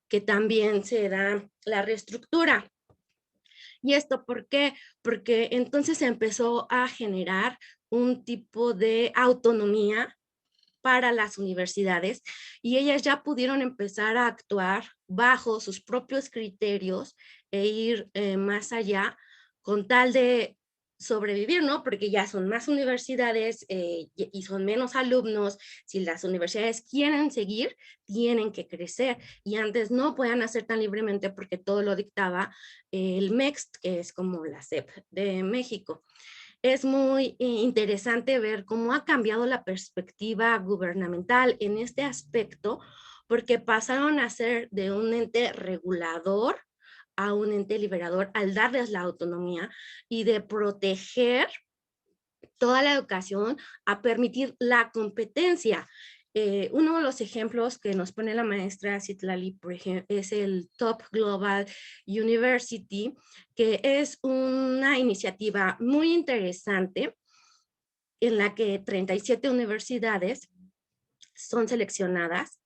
que también se da la reestructura. ¿Y esto por qué? Porque entonces se empezó a generar un tipo de autonomía para las universidades y ellas ya pudieron empezar a actuar bajo sus propios criterios e ir más allá con tal de sobrevivir, ¿no? Porque ya son más universidades y son menos alumnos. Si las universidades quieren seguir, tienen que crecer y antes no podían hacer tan libremente porque todo lo dictaba el MEXT, que es como la SEP de México. Es muy interesante ver cómo ha cambiado la perspectiva gubernamental en este aspecto, porque pasaron a ser de un ente regulador a un ente liberador al darles la autonomía y de proteger toda la educación a permitir la competencia. Uno de los ejemplos que nos pone la maestra Citlali, por ejemplo, es el Top Global University, que es una iniciativa muy interesante en la que 37 universidades son seleccionadas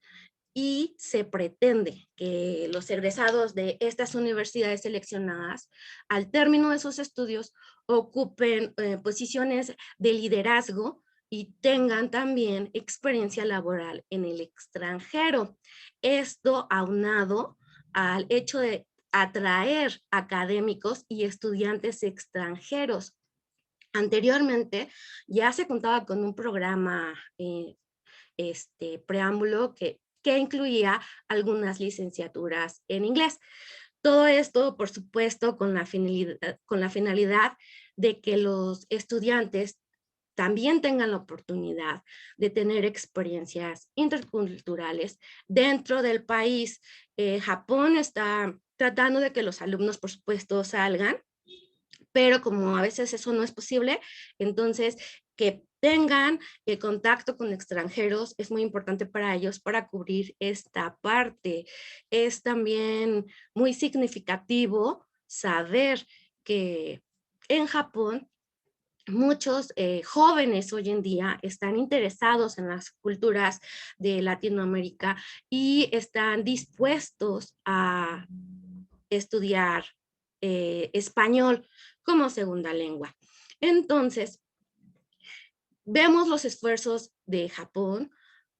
y se pretende que los egresados de estas universidades seleccionadas, al término de sus estudios, ocupen posiciones de liderazgo y tengan también experiencia laboral en el extranjero. Esto aunado al hecho de atraer académicos y estudiantes extranjeros. Anteriormente ya se contaba con un programa preámbulo que incluía algunas licenciaturas en inglés. Todo esto, por supuesto, con la finalidad de que los estudiantes también tengan la oportunidad de tener experiencias interculturales dentro del país. Japón está tratando de que los alumnos, por supuesto, salgan, pero como a veces eso no es posible, entonces que tengan contacto con extranjeros es muy importante para ellos para cubrir esta parte. Es también muy significativo saber que en Japón muchos jóvenes hoy en día están interesados en las culturas de Latinoamérica y están dispuestos a estudiar español como segunda lengua. Entonces, vemos los esfuerzos de Japón,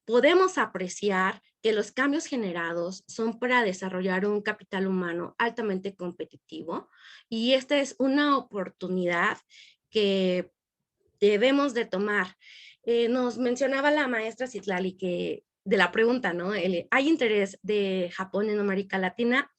podemos apreciar que los cambios generados son para desarrollar un capital humano altamente competitivo y esta es una oportunidad que debemos de tomar. Nos mencionaba la maestra Citlali que de la pregunta, ¿no? ¿Hay interés de Japón en América Latina?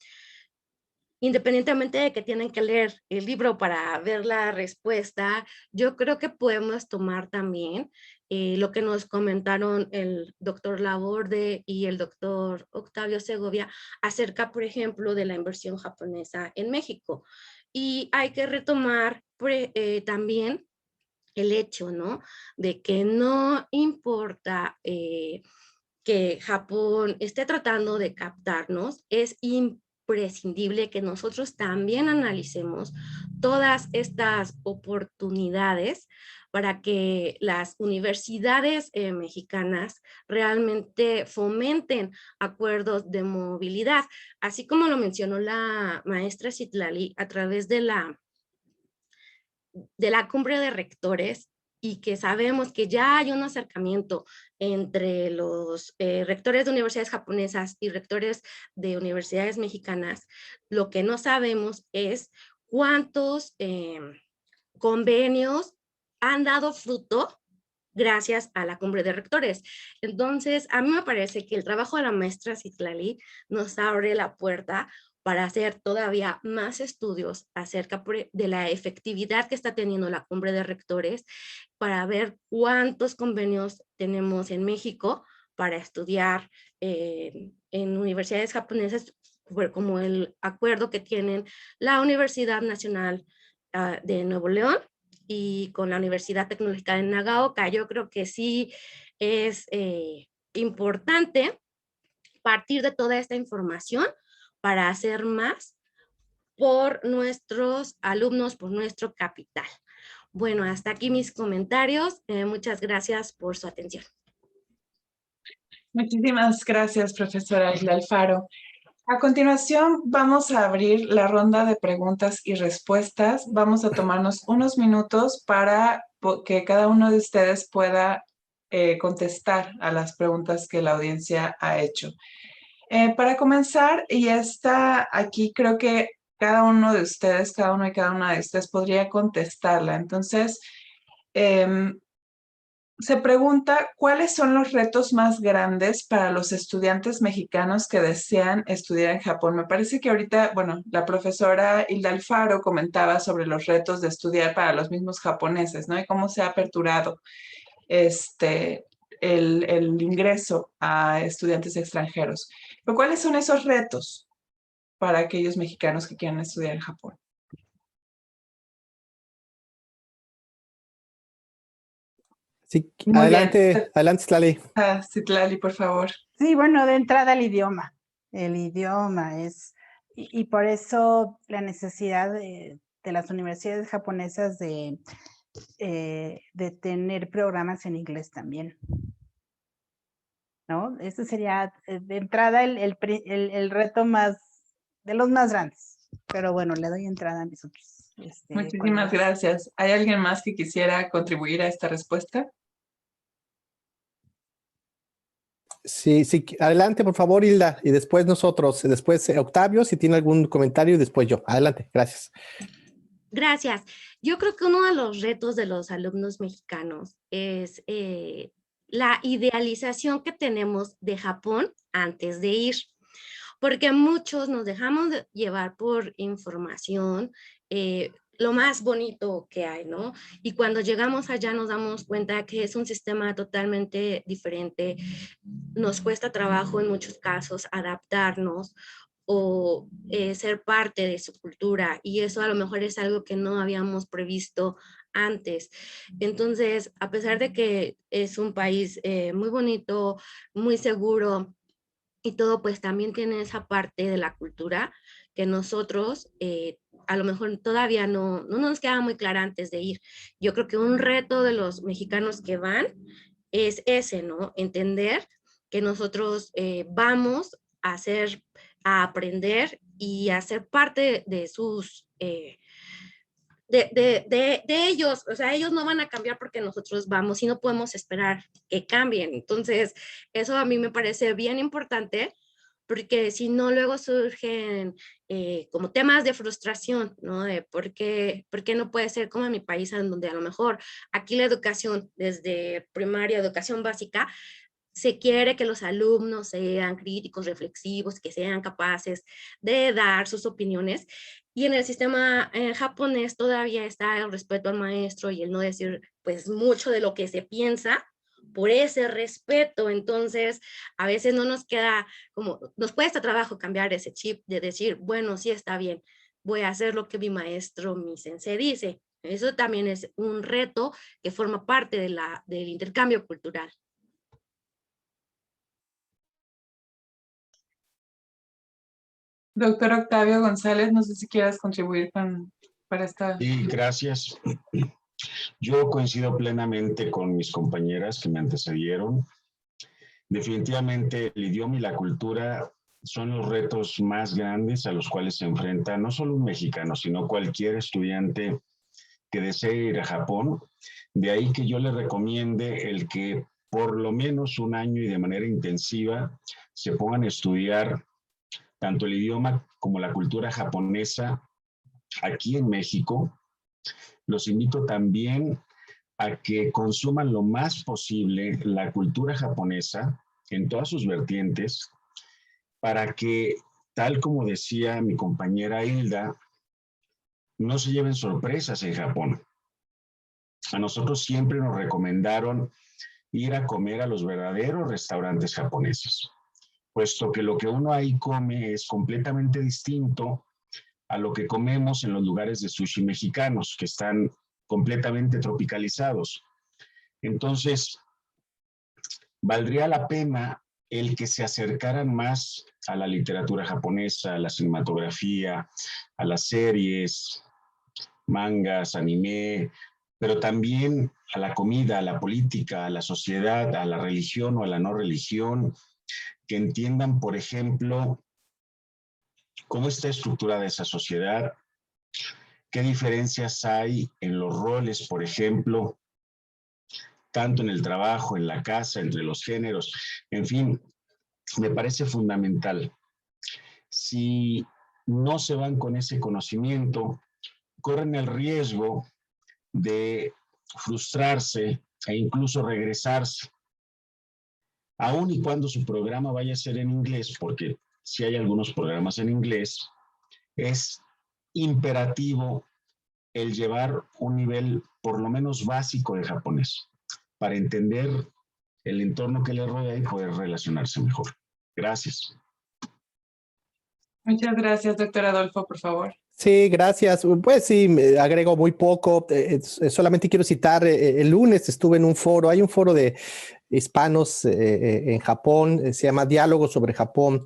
Independientemente de que tienen que leer el libro para ver la respuesta, yo creo que podemos tomar también lo que nos comentaron el doctor Laborde y el doctor Octavio Segovia acerca, por ejemplo, de la inversión japonesa en México. Y hay que retomar también el hecho, ¿no? De que no importa que Japón esté tratando de captarnos, es imprescindible que nosotros también analicemos todas estas oportunidades para que las universidades mexicanas realmente fomenten acuerdos de movilidad, así como lo mencionó la maestra Citlali a través de la cumbre de rectores y que sabemos que ya hay un acercamiento entre los rectores de universidades japonesas y rectores de universidades mexicanas, lo que no sabemos es cuántos convenios han dado fruto gracias a la cumbre de rectores. Entonces, a mí me parece que el trabajo de la maestra Citlali nos abre la puerta para hacer todavía más estudios acerca de la efectividad que está teniendo la cumbre de rectores, para ver cuántos convenios tenemos en México para estudiar en universidades japonesas, como el acuerdo que tienen la Universidad Nacional de Nuevo León y con la Universidad Tecnológica de Nagaoka. Yo creo que sí es importante partir de toda esta información para hacer más por nuestros alumnos, por nuestro capital. Bueno, hasta aquí mis comentarios. Muchas gracias por su atención. Muchísimas gracias, profesora Isla Alfaro. A continuación, vamos a abrir la ronda de preguntas y respuestas. Vamos a tomarnos unos minutos para que cada uno de ustedes pueda contestar a las preguntas que la audiencia ha hecho. Para comenzar, y esta aquí creo que cada uno de ustedes, cada uno y cada una de ustedes podría contestarla. Entonces, se pregunta, ¿cuáles son los retos más grandes para los estudiantes mexicanos que desean estudiar en Japón? Me parece que ahorita, bueno, la profesora Hilda Alfaro comentaba sobre los retos de estudiar para los mismos japoneses, ¿no? Y cómo se ha aperturado el ingreso a estudiantes extranjeros. Pero ¿cuáles son esos retos para aquellos mexicanos que quieran estudiar en Japón? Sí, Muy adelante, bien. adelante, Citlali. Citlali, por favor. Sí, bueno, de entrada el idioma. El idioma es, y por eso la necesidad de las universidades japonesas de tener programas en inglés también, ¿no? Ese sería de entrada el reto más, de los más grandes. Pero bueno, le doy entrada a mis otros. Muchísimas gracias. ¿Hay alguien más que quisiera contribuir a esta respuesta? Sí, sí, adelante, por favor, Hilda, y después nosotros, después Octavio, si tiene algún comentario, y después yo. Adelante, gracias. Gracias. Yo creo que uno de los retos de los alumnos mexicanos es la idealización que tenemos de Japón antes de ir, porque muchos nos dejamos de llevar por información, lo más bonito que hay, ¿no? Y cuando llegamos allá nos damos cuenta que es un sistema totalmente diferente, nos cuesta trabajo en muchos casos adaptarnos, o ser parte de su cultura, y eso a lo mejor es algo que no habíamos previsto antes. Entonces, a pesar de que es un país muy bonito, muy seguro y todo, pues también tiene esa parte de la cultura que nosotros a lo mejor todavía no nos queda muy clara antes de ir. Yo creo que un reto de los mexicanos que van es ese, ¿no? Entender que nosotros vamos a hacer, a aprender y a ser parte de sus de ellos. O sea, ellos no van a cambiar porque nosotros vamos y no podemos esperar que cambien. Entonces, eso a mí me parece bien importante, porque si no, luego surgen como temas de frustración, ¿no? De por qué no puede ser como en mi país, en donde a lo mejor aquí la educación desde primaria, educación básica, se quiere que los alumnos sean críticos, reflexivos, que sean capaces de dar sus opiniones. Y en el sistema japonés todavía está el respeto al maestro y el no decir pues mucho de lo que se piensa por ese respeto. Entonces, a veces no nos queda como, nos cuesta trabajo cambiar ese chip de decir, bueno, sí está bien, voy a hacer lo que mi maestro, mi sensei dice. Eso también es un reto que forma parte de del intercambio cultural. Doctor Octavio González, no sé si quieras contribuir para esta. Sí, gracias. Yo coincido plenamente con mis compañeras que me antecedieron. Definitivamente el idioma y la cultura son los retos más grandes a los cuales se enfrenta no solo un mexicano, sino cualquier estudiante que desee ir a Japón. De ahí que yo le recomiende el que por lo menos un año y de manera intensiva se pongan a estudiar tanto el idioma como la cultura japonesa aquí en México. Los invito también a que consuman lo más posible la cultura japonesa en todas sus vertientes, para que, tal como decía mi compañera Hilda, no se lleven sorpresas en Japón. A nosotros siempre nos recomendaron ir a comer a los verdaderos restaurantes japoneses, puesto que lo que uno ahí come es completamente distinto a lo que comemos en los lugares de sushi mexicanos, que están completamente tropicalizados. Entonces, valdría la pena el que se acercaran más a la literatura japonesa, a la cinematografía, a las series, mangas, anime, pero también a la comida, a la política, a la sociedad, a la religión o a la no religión, que entiendan, por ejemplo, cómo está estructurada esa sociedad, qué diferencias hay en los roles, por ejemplo, tanto en el trabajo, en la casa, entre los géneros, en fin, me parece fundamental. Si no se van con ese conocimiento, corren el riesgo de frustrarse e incluso regresarse, aun y cuando su programa vaya a ser en inglés, porque si hay algunos programas en inglés, es imperativo el llevar un nivel por lo menos básico de japonés para entender el entorno que le rodea y poder relacionarse mejor. Gracias. Muchas gracias, doctor Adolfo, por favor. Sí, gracias. Pues sí, me agrego muy poco. Solamente quiero citar, el lunes estuve en un foro, hay un foro de hispanos en Japón, se llama Diálogo sobre Japón,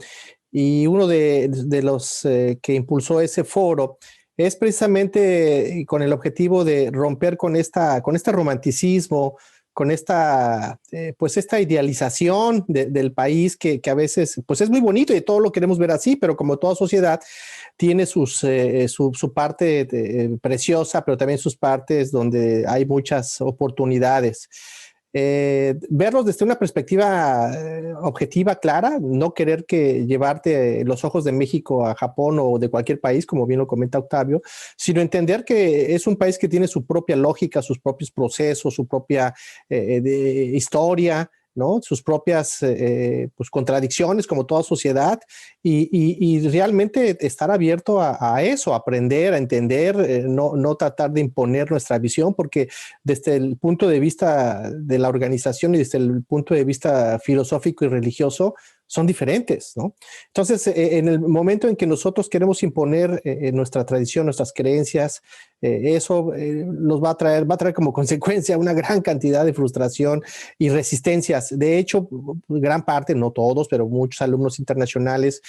y uno de los que impulsó ese foro es precisamente con el objetivo de romper con este romanticismo, con esta idealización del país que a veces pues es muy bonito y todo lo queremos ver así, pero como toda sociedad tiene su parte preciosa, pero también sus partes donde hay muchas oportunidades. Verlos desde una perspectiva objetiva, clara, no querer que llevarte los ojos de México a Japón o de cualquier país, como bien lo comenta Octavio, sino entender que es un país que tiene su propia lógica, sus propios procesos, su propia historia, ¿no? Sus propias pues, contradicciones como toda sociedad, y realmente estar abierto a eso, a aprender, a entender, no tratar de imponer nuestra visión, porque desde el punto de vista de la organización y desde el punto de vista filosófico y religioso, son diferentes, ¿no? Entonces, en el momento en que nosotros queremos imponer nuestra tradición, nuestras creencias, eso nos va a traer como consecuencia una gran cantidad de frustración y resistencias. De hecho, gran parte, no todos, pero muchos alumnos internacionales,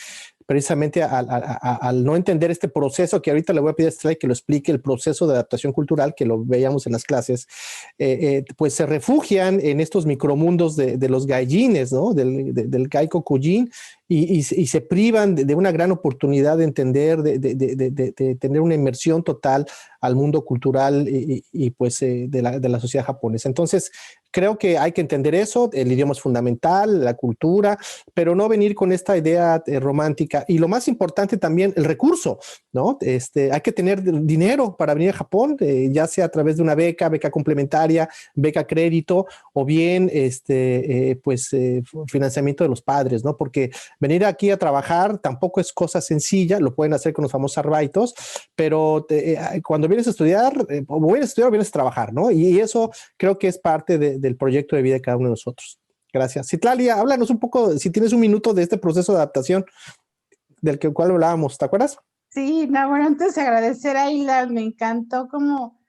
precisamente al no entender este proceso, que ahorita le voy a pedir a Stella que lo explique, el proceso de adaptación cultural, que lo veíamos en las clases, pues se refugian en estos micromundos de los gaijines, ¿no? Del Gaikokujin, y se privan de una gran oportunidad de entender, de tener una inmersión total al mundo cultural y pues de la sociedad japonesa. Entonces, creo que hay que entender eso, el idioma es fundamental, la cultura, pero no venir con esta idea romántica. Y lo más importante también, el recurso, ¿no? Hay que tener dinero para venir a Japón, ya sea a través de una beca complementaria, beca crédito, o bien financiamiento de los padres, ¿no? Porque venir aquí a trabajar tampoco es cosa sencilla, lo pueden hacer con los famosos arbaitos, pero cuando vienes a estudiar, o vienes a trabajar, ¿no? Y eso creo que es parte del proyecto de vida de cada uno de nosotros. Gracias. Citlali, háblanos un poco, si tienes un minuto, de este proceso de adaptación del cual hablábamos, ¿te acuerdas? Sí, no, bueno, antes agradecer a Hilda, me encantó como,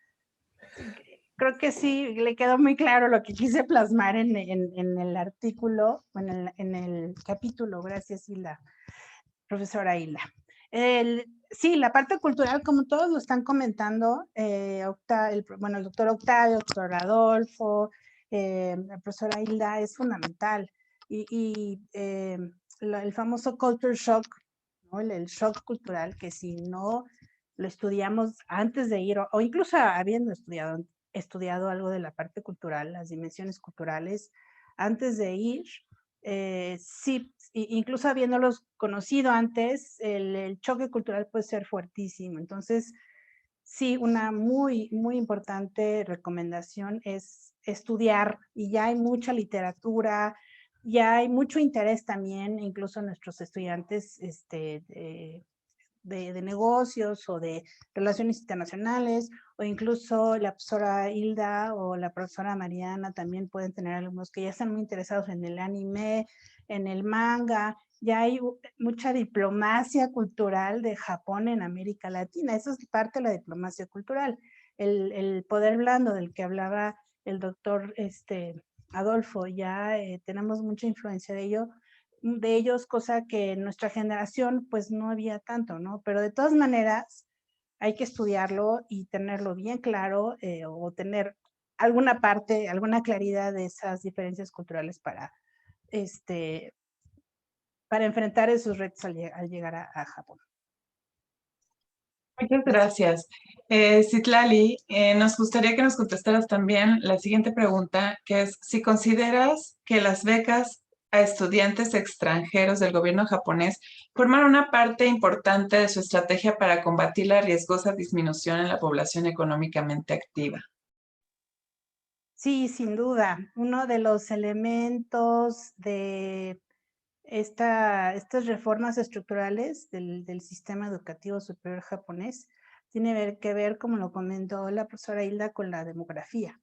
creo que sí, le quedó muy claro lo que quise plasmar en el artículo, en el capítulo. Gracias, Hilda, profesora Hilda. Sí, la parte cultural, como todos lo están comentando, el doctor Octavio, el doctor Adolfo, la profesora Hilda, es fundamental. El famoso culture shock, ¿no? El shock cultural, que si no lo estudiamos antes de ir, o incluso habiendo estudiado algo de la parte cultural, las dimensiones culturales, antes de ir, sí, incluso habiéndolos conocido antes, el choque cultural puede ser fuertísimo. Entonces, sí, una muy, muy importante recomendación es estudiar, y ya hay mucha literatura, ya hay mucho interés también, incluso nuestros estudiantes de negocios o de relaciones internacionales, o incluso la profesora Hilda o la profesora Mariana también pueden tener alumnos que ya están muy interesados en el anime, en el manga. Ya hay mucha diplomacia cultural de Japón en América Latina. Eso es parte de la diplomacia cultural. El poder blando del que hablaba el doctor Adolfo, ya tenemos mucha influencia de ellos, cosa que en nuestra generación pues no había tanto, ¿no? Pero de todas maneras hay que estudiarlo y tenerlo bien claro, o tener alguna parte, alguna claridad de esas diferencias culturales para enfrentar esos retos al llegar a Japón. Muchas gracias. Citlali, nos gustaría que nos contestaras también la siguiente pregunta, que es si consideras que las becas a estudiantes extranjeros del gobierno japonés forman una parte importante de su estrategia para combatir la riesgosa disminución en la población económicamente activa. Sí, sin duda. Uno de los elementos de estas reformas estructurales del sistema educativo superior japonés tiene que ver, como lo comentó la profesora Hilda, con la demografía.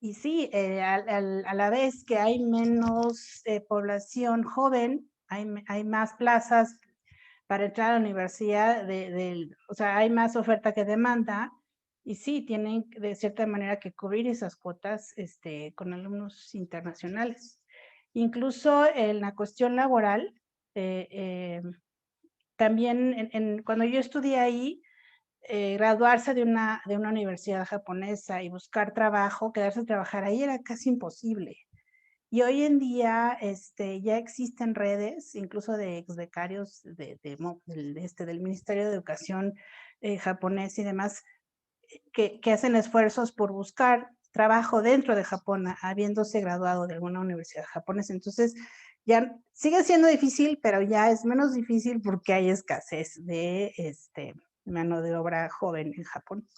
Y sí, a la vez que hay menos población joven, hay más plazas para entrar a la universidad, o sea, hay más oferta que demanda, y sí, tienen de cierta manera que cubrir esas cuotas con alumnos internacionales. Incluso en la cuestión laboral, también cuando yo estudié ahí, graduarse de una universidad japonesa y buscar trabajo, quedarse a trabajar ahí era casi imposible. Y hoy en día ya existen redes, incluso de exbecarios del Ministerio de Educación japonés y demás, que hacen esfuerzos por buscar trabajo dentro de Japón, habiéndose graduado de alguna universidad japonesa. Entonces, ya sigue siendo difícil, pero ya es menos difícil porque hay escasez de mano de obra joven en Japón.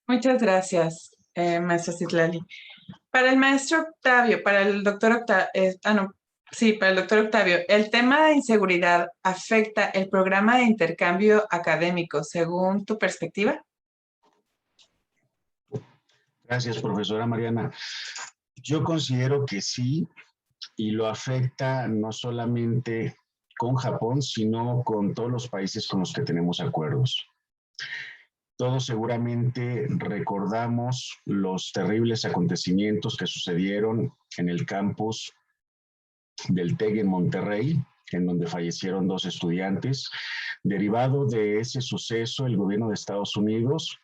Muchas gracias, maestra Citlali. Para el maestro Octavio, para el doctor Octavio, Sí, para el doctor Octavio, ¿el tema de inseguridad afecta el programa de intercambio académico según tu perspectiva? Gracias, profesora Mariana. Yo considero que sí, y lo afecta no solamente con Japón, sino con todos los países con los que tenemos acuerdos. Todos seguramente recordamos los terribles acontecimientos que sucedieron en el campus del TEC en Monterrey, en donde fallecieron 2 estudiantes. Derivado de ese suceso, el gobierno de Estados Unidos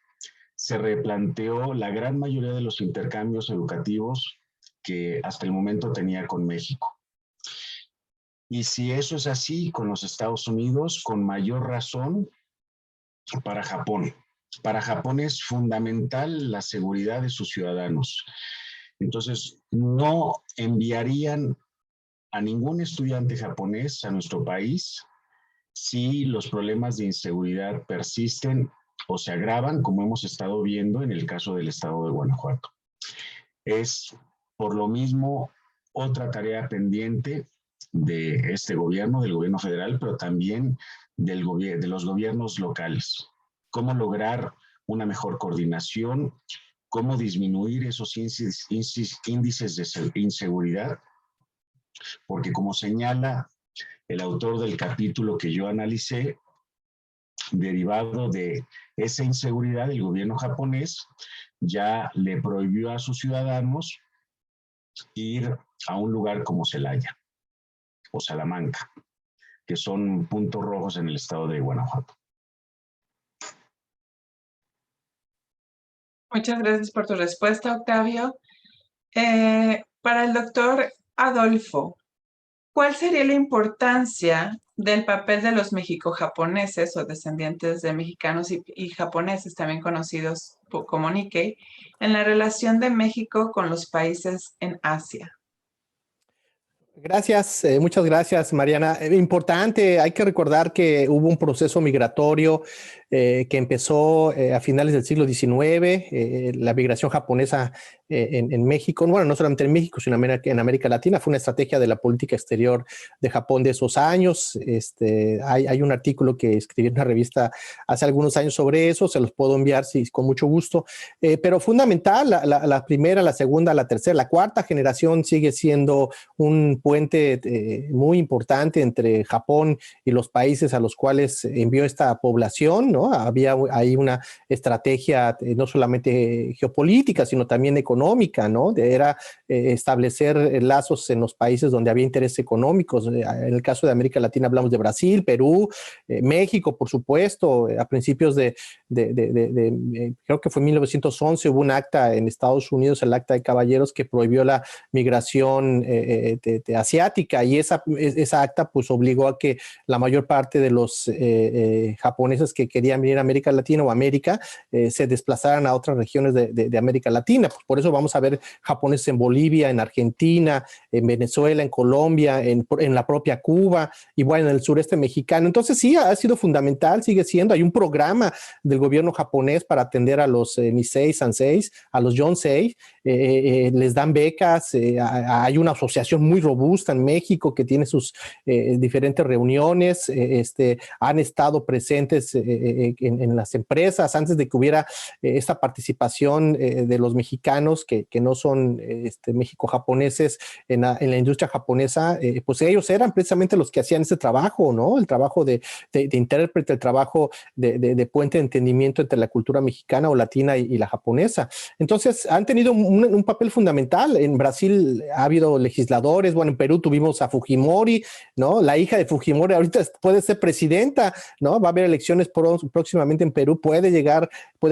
se replanteó la gran mayoría de los intercambios educativos que hasta el momento tenía con México. Y si eso es así con los Estados Unidos, con mayor razón para Japón. Para Japón es fundamental la seguridad de sus ciudadanos. Entonces, no enviarían a ningún estudiante japonés a nuestro país si los problemas de inseguridad persisten o se agravan, como hemos estado viendo en el caso del estado de Guanajuato. Es, por lo mismo, otra tarea pendiente de este gobierno, del gobierno federal, pero también de los gobiernos locales. Cómo lograr una mejor coordinación, cómo disminuir esos índices de inseguridad, porque como señala el autor del capítulo que yo analicé, derivado de esa inseguridad, el gobierno japonés ya le prohibió a sus ciudadanos ir a un lugar como Celaya o Salamanca, que son puntos rojos en el estado de Guanajuato. Muchas gracias por tu respuesta, Octavio. Para el doctor Adolfo, ¿cuál sería la importancia del papel de los mexico-japoneses o descendientes de mexicanos y japoneses, también conocidos como Nikkei, en la relación de México con los países en Asia? Gracias, muchas gracias, Mariana. Importante, hay que recordar que hubo un proceso migratorio que empezó a finales del siglo XIX, la migración japonesa en México, bueno, no solamente en México, sino en América Latina, fue una estrategia de la política exterior de Japón de esos años. Hay un artículo que escribí en una revista hace algunos años sobre eso, se los puedo enviar con mucho gusto, pero fundamental, la primera, la segunda, la tercera, la cuarta generación sigue siendo un puente muy importante entre Japón y los países a los cuales envió esta población, ¿no? Había ahí una estrategia no solamente geopolítica, sino también económica, ¿no? Era establecer lazos en los países donde había intereses económicos. En el caso de América Latina hablamos de Brasil, Perú, México, por supuesto. A principios creo que fue 1911, hubo un acta en Estados Unidos, el Acta de Caballeros, que prohibió la migración asiática, y esa acta pues obligó a que la mayor parte de los japoneses que querían venir a América Latina o América se desplazaran a otras regiones de América Latina. Pues por eso vamos a ver japoneses en Bolivia, en Argentina, en Venezuela, en Colombia, en la propia Cuba, y bueno, en el sureste mexicano. Entonces sí, ha sido fundamental, sigue siendo. Hay un programa del gobierno japonés para atender a los Nisei, Sanseis, a los Yonsei, les dan becas, hay una asociación muy robusta en México que tiene sus diferentes reuniones, han estado presentes en las empresas antes de que hubiera esta participación de los mexicanos que no son mexico-japoneses en la industria japonesa, pues ellos eran precisamente los que hacían ese trabajo, ¿no? El trabajo de intérprete, el trabajo de puente de entendimiento entre la cultura mexicana o latina y la japonesa. Entonces han tenido un papel fundamental. En Brasil ha habido legisladores, bueno, en Perú tuvimos a Fujimori, ¿no? La hija de Fujimori ahorita puede ser presidenta, ¿no? Va a haber elecciones próximamente en Perú, puede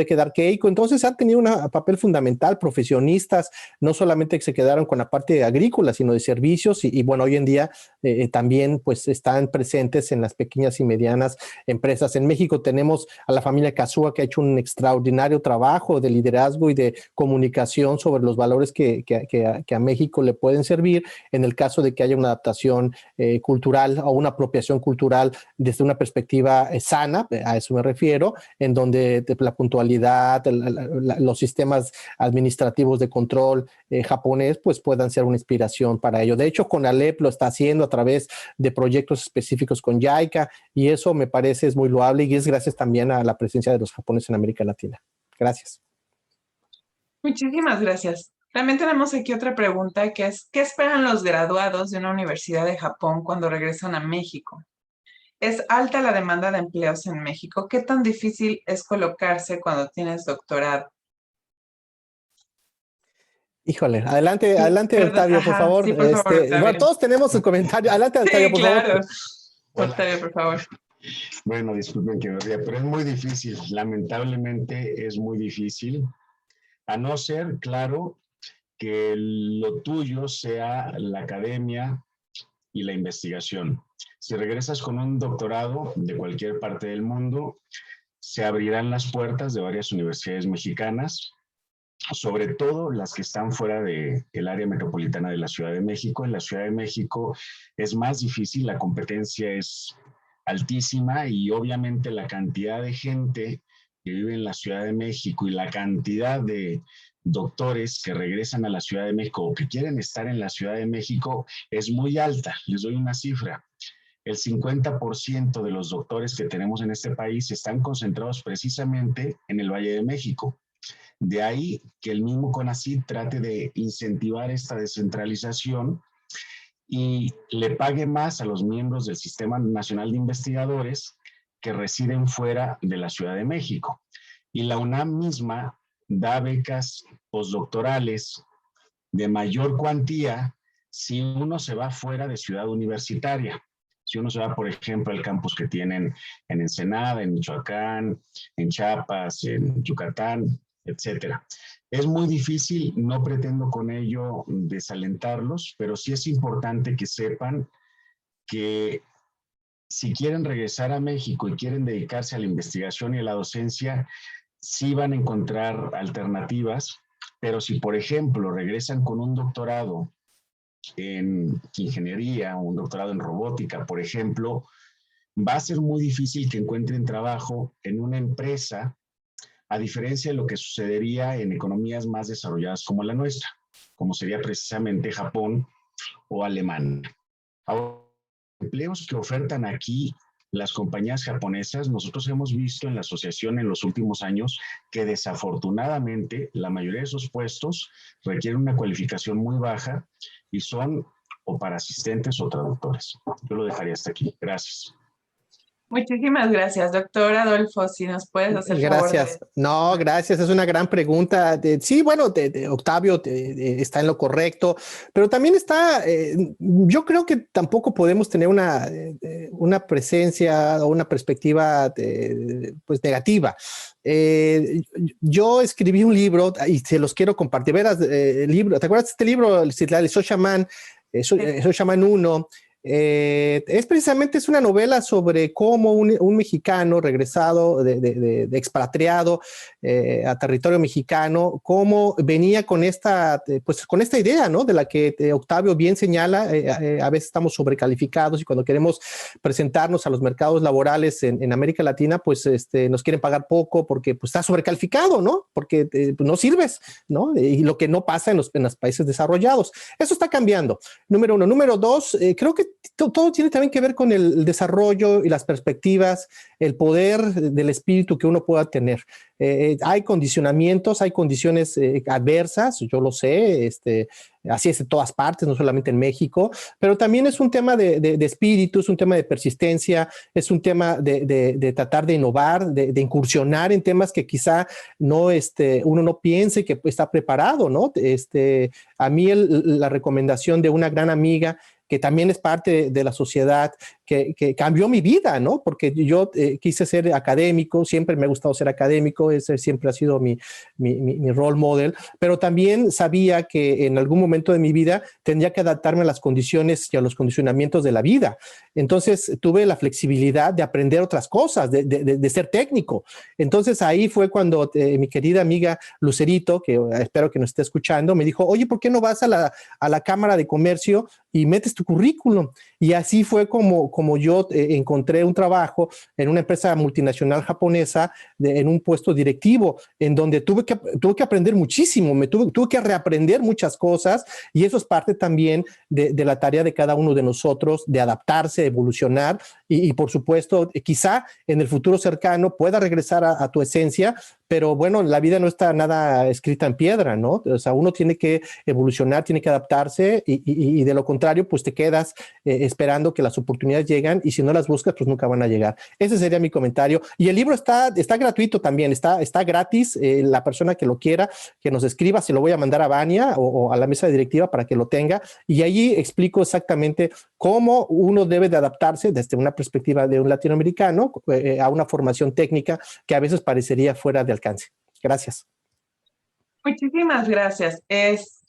quedar Keiko. Entonces han tenido un papel fundamental, profesionistas, no solamente que se quedaron con la parte agrícola, sino de servicios, y bueno, hoy en día también pues están presentes en las pequeñas y medianas empresas. En México tenemos a la familia Kazuha, que ha hecho un extraordinario trabajo de liderazgo y de comunicación sobre los valores que a México le pueden servir en el caso de que haya una adaptación cultural o una apropiación cultural desde una perspectiva sana, a eso me refiero, en donde la puntualidad, los sistemas administrativos de control japonés, pues puedan ser una inspiración para ello. De hecho, CONALEP lo está haciendo a través de proyectos específicos con JICA, y eso me parece es muy loable, y es gracias también a la presencia de los japoneses en América Latina. Gracias. Muchísimas gracias. También tenemos aquí otra pregunta que es, ¿qué esperan los graduados de una universidad de Japón cuando regresan a México? ¿Es alta la demanda de empleos en México? ¿Qué tan difícil es colocarse cuando tienes doctorado? Híjole, adelante, Perdón, Octavio, por favor. sí, por favor, Octavio. Bueno, todos tenemos un comentario. Adelante, Octavio, por favor. Claro. Hola. Octavio, por favor. Bueno, disculpen que me ría, pero es muy difícil. Lamentablemente es muy difícil. A no ser, claro, que lo tuyo sea la academia y la investigación. Si regresas con un doctorado de cualquier parte del mundo, se abrirán las puertas de varias universidades mexicanas, sobre todo las que están fuera del área metropolitana de la Ciudad de México. En la Ciudad de México es más difícil, la competencia es altísima, y obviamente la cantidad de gente que vive en la Ciudad de México y la cantidad de doctores que regresan a la Ciudad de México o que quieren estar en la Ciudad de México es muy alta. Les doy una cifra. El 50% de los doctores que tenemos en este país están concentrados precisamente en el Valle de México. De ahí que el mismo CONACYT trate de incentivar esta descentralización y le pague más a los miembros del Sistema Nacional de Investigadores que residen fuera de la Ciudad de México. Y la UNAM misma da becas postdoctorales de mayor cuantía si uno se va fuera de ciudad universitaria. Si uno se va, por ejemplo, al campus que tienen en Ensenada, en Michoacán, en Chiapas, en Yucatán, etcétera. Es muy difícil, no pretendo con ello desalentarlos, pero sí es importante que sepan que si quieren regresar a México y quieren dedicarse a la investigación y a la docencia, sí van a encontrar alternativas, pero si, por ejemplo, regresan con un doctorado en ingeniería o un doctorado en robótica, por ejemplo, va a ser muy difícil que encuentren trabajo en una empresa, a diferencia de lo que sucedería en economías más desarrolladas como la nuestra, como sería precisamente Japón o Alemania. Ahora, empleos que ofertan aquí las compañías japonesas, nosotros hemos visto en la asociación en los últimos años que desafortunadamente la mayoría de esos puestos requieren una cualificación muy baja y son o para asistentes o traductores. Yo lo dejaría hasta aquí. Gracias. Muchísimas gracias, doctor Adolfo, si nos puedes hacer Gracias. favor de... No, gracias. Es una gran pregunta. Sí, bueno, Octavio está en lo correcto, pero también está, yo creo que tampoco podemos tener una presencia o una perspectiva pues negativa. Yo escribí un libro y se los quiero compartir. Verás, el libro, ¿te acuerdas de este libro? El Soy Shaman 1. Es precisamente una novela sobre cómo un mexicano regresado de expatriado a territorio mexicano, cómo venía con esta idea, ¿no? De la que Octavio bien señala. A veces estamos sobrecalificados y cuando queremos presentarnos a los mercados laborales en América Latina, pues nos quieren pagar poco porque pues, está sobrecalificado, ¿no? Porque pues, no sirves, ¿no? Y lo que no pasa en los países desarrollados. Eso está cambiando. Número uno. Número dos, creo que todo tiene también que ver con el desarrollo y las perspectivas, el poder del espíritu que uno pueda tener. Hay condicionamientos, hay condiciones adversas, yo lo sé, así es en todas partes, no solamente en México, pero también es un tema de espíritu, es un tema de persistencia, es un tema de tratar de innovar, de incursionar en temas que quizá no, uno no piense que está preparado, ¿no? A mí la recomendación de una gran amiga que también es parte de la sociedad, que cambió mi vida, ¿no? Porque yo quise ser académico, siempre me ha gustado ser académico, ese siempre ha sido mi role model, pero también sabía que en algún momento de mi vida tendría que adaptarme a las condiciones y a los condicionamientos de la vida. Entonces tuve la flexibilidad de aprender otras cosas, de ser técnico. Entonces ahí fue cuando mi querida amiga Lucerito, que espero que nos esté escuchando, me dijo, oye, ¿por qué no vas a la Cámara de Comercio y metes tu currículum? Y así fue como yo encontré un trabajo en una empresa multinacional japonesa en un puesto directivo, en donde tuve que aprender muchísimo, tuve que reaprender muchas cosas, y eso es parte también de la tarea de cada uno de nosotros, de adaptarse, evolucionar, y por supuesto, quizá en el futuro cercano pueda regresar a tu esencia, pero bueno, la vida no está nada escrita en piedra, ¿no? O sea, uno tiene que evolucionar, tiene que adaptarse, y de lo contrario, pues te quedas esperando que las oportunidades lleguen, y si no las buscas, pues nunca van a llegar. Ese sería mi comentario. Y el libro está gratuito también, está gratis. La persona que lo quiera, que nos escriba, se lo voy a mandar a Vania o a la mesa directiva para que lo tenga, y allí explico exactamente cómo uno debe de adaptarse desde una perspectiva de un latinoamericano a una formación técnica que a veces parecería fuera de alcance. Gracias. Muchísimas gracias.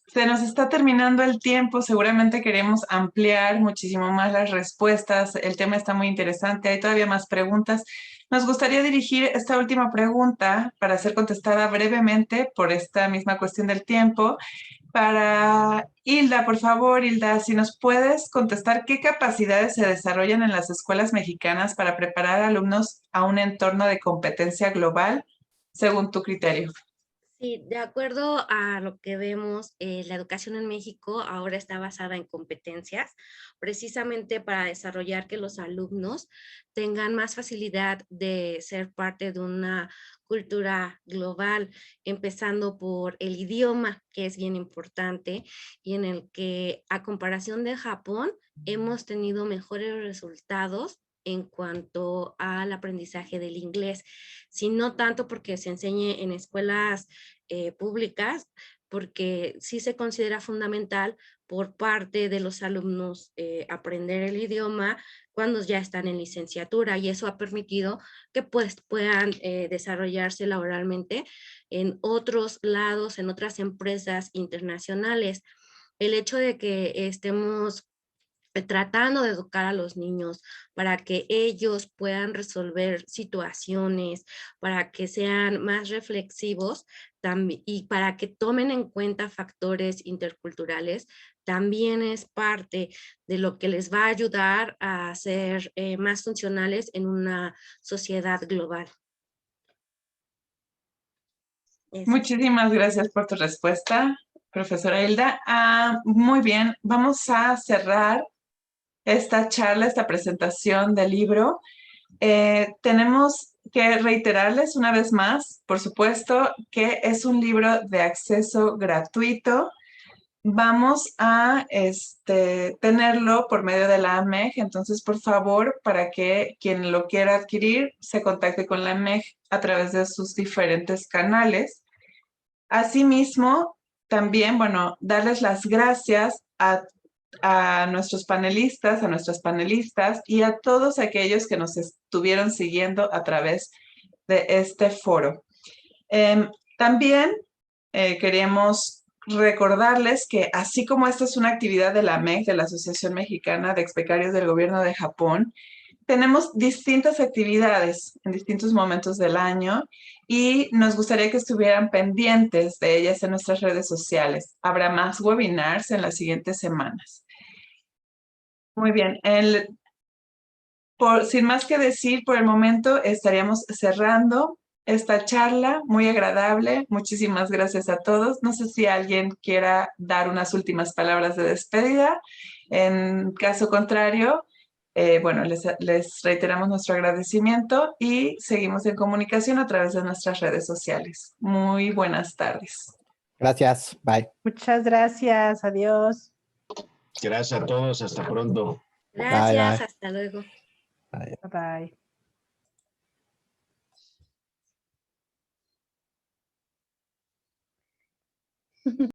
Se nos está terminando el tiempo, seguramente queremos ampliar muchísimo más las respuestas, el tema está muy interesante, hay todavía más preguntas. Nos gustaría dirigir esta última pregunta para ser contestada brevemente por esta misma cuestión del tiempo. Para Hilda, por favor, Hilda, si nos puedes contestar qué capacidades se desarrollan en las escuelas mexicanas para preparar a alumnos a un entorno de competencia global, según tu criterio. Sí, de acuerdo a lo que vemos, la educación en México ahora está basada en competencias, precisamente para desarrollar que los alumnos tengan más facilidad de ser parte de una cultura global, empezando por el idioma, que es bien importante, y en el que, a comparación de Japón, hemos tenido mejores resultados en cuanto al aprendizaje del inglés, sino tanto porque se enseñe en escuelas públicas, porque sí se considera fundamental por parte de los alumnos aprender el idioma cuando ya están en licenciatura, y eso ha permitido que pues puedan desarrollarse laboralmente en otros lados, en otras empresas internacionales. El hecho de que estemos tratando de educar a los niños para que ellos puedan resolver situaciones, para que sean más reflexivos y para que tomen en cuenta factores interculturales, también es parte de lo que les va a ayudar a ser más funcionales en una sociedad global. Eso. Muchísimas gracias por tu respuesta, profesora Hilda. Muy bien, vamos a cerrar esta charla, esta presentación del libro. Tenemos que reiterarles una vez más, por supuesto, que es un libro de acceso gratuito. Vamos a tenerlo por medio de la AMEG, entonces por favor, para que quien lo quiera adquirir se contacte con la AMEG a través de sus diferentes canales. Asimismo, también, bueno, darles las gracias a nuestros panelistas, a nuestras panelistas y a todos aquellos que nos estuvieron siguiendo a través de este foro. También queremos recordarles que así como esta es una actividad de la AMEG, de la Asociación Mexicana de Expecarios del Gobierno de Japón, tenemos distintas actividades en distintos momentos del año y nos gustaría que estuvieran pendientes de ellas en nuestras redes sociales. Habrá más webinars en las siguientes semanas. Muy bien. Sin más que decir, por el momento estaríamos cerrando esta charla muy agradable. Muchísimas gracias a todos. No sé si alguien quiera dar unas últimas palabras de despedida. En caso contrario, bueno, les reiteramos nuestro agradecimiento y seguimos en comunicación a través de nuestras redes sociales. Muy buenas tardes. Gracias. Bye. Muchas gracias. Adiós. Gracias a todos. Hasta pronto. Gracias, Bye. hasta luego. Bye. Bye.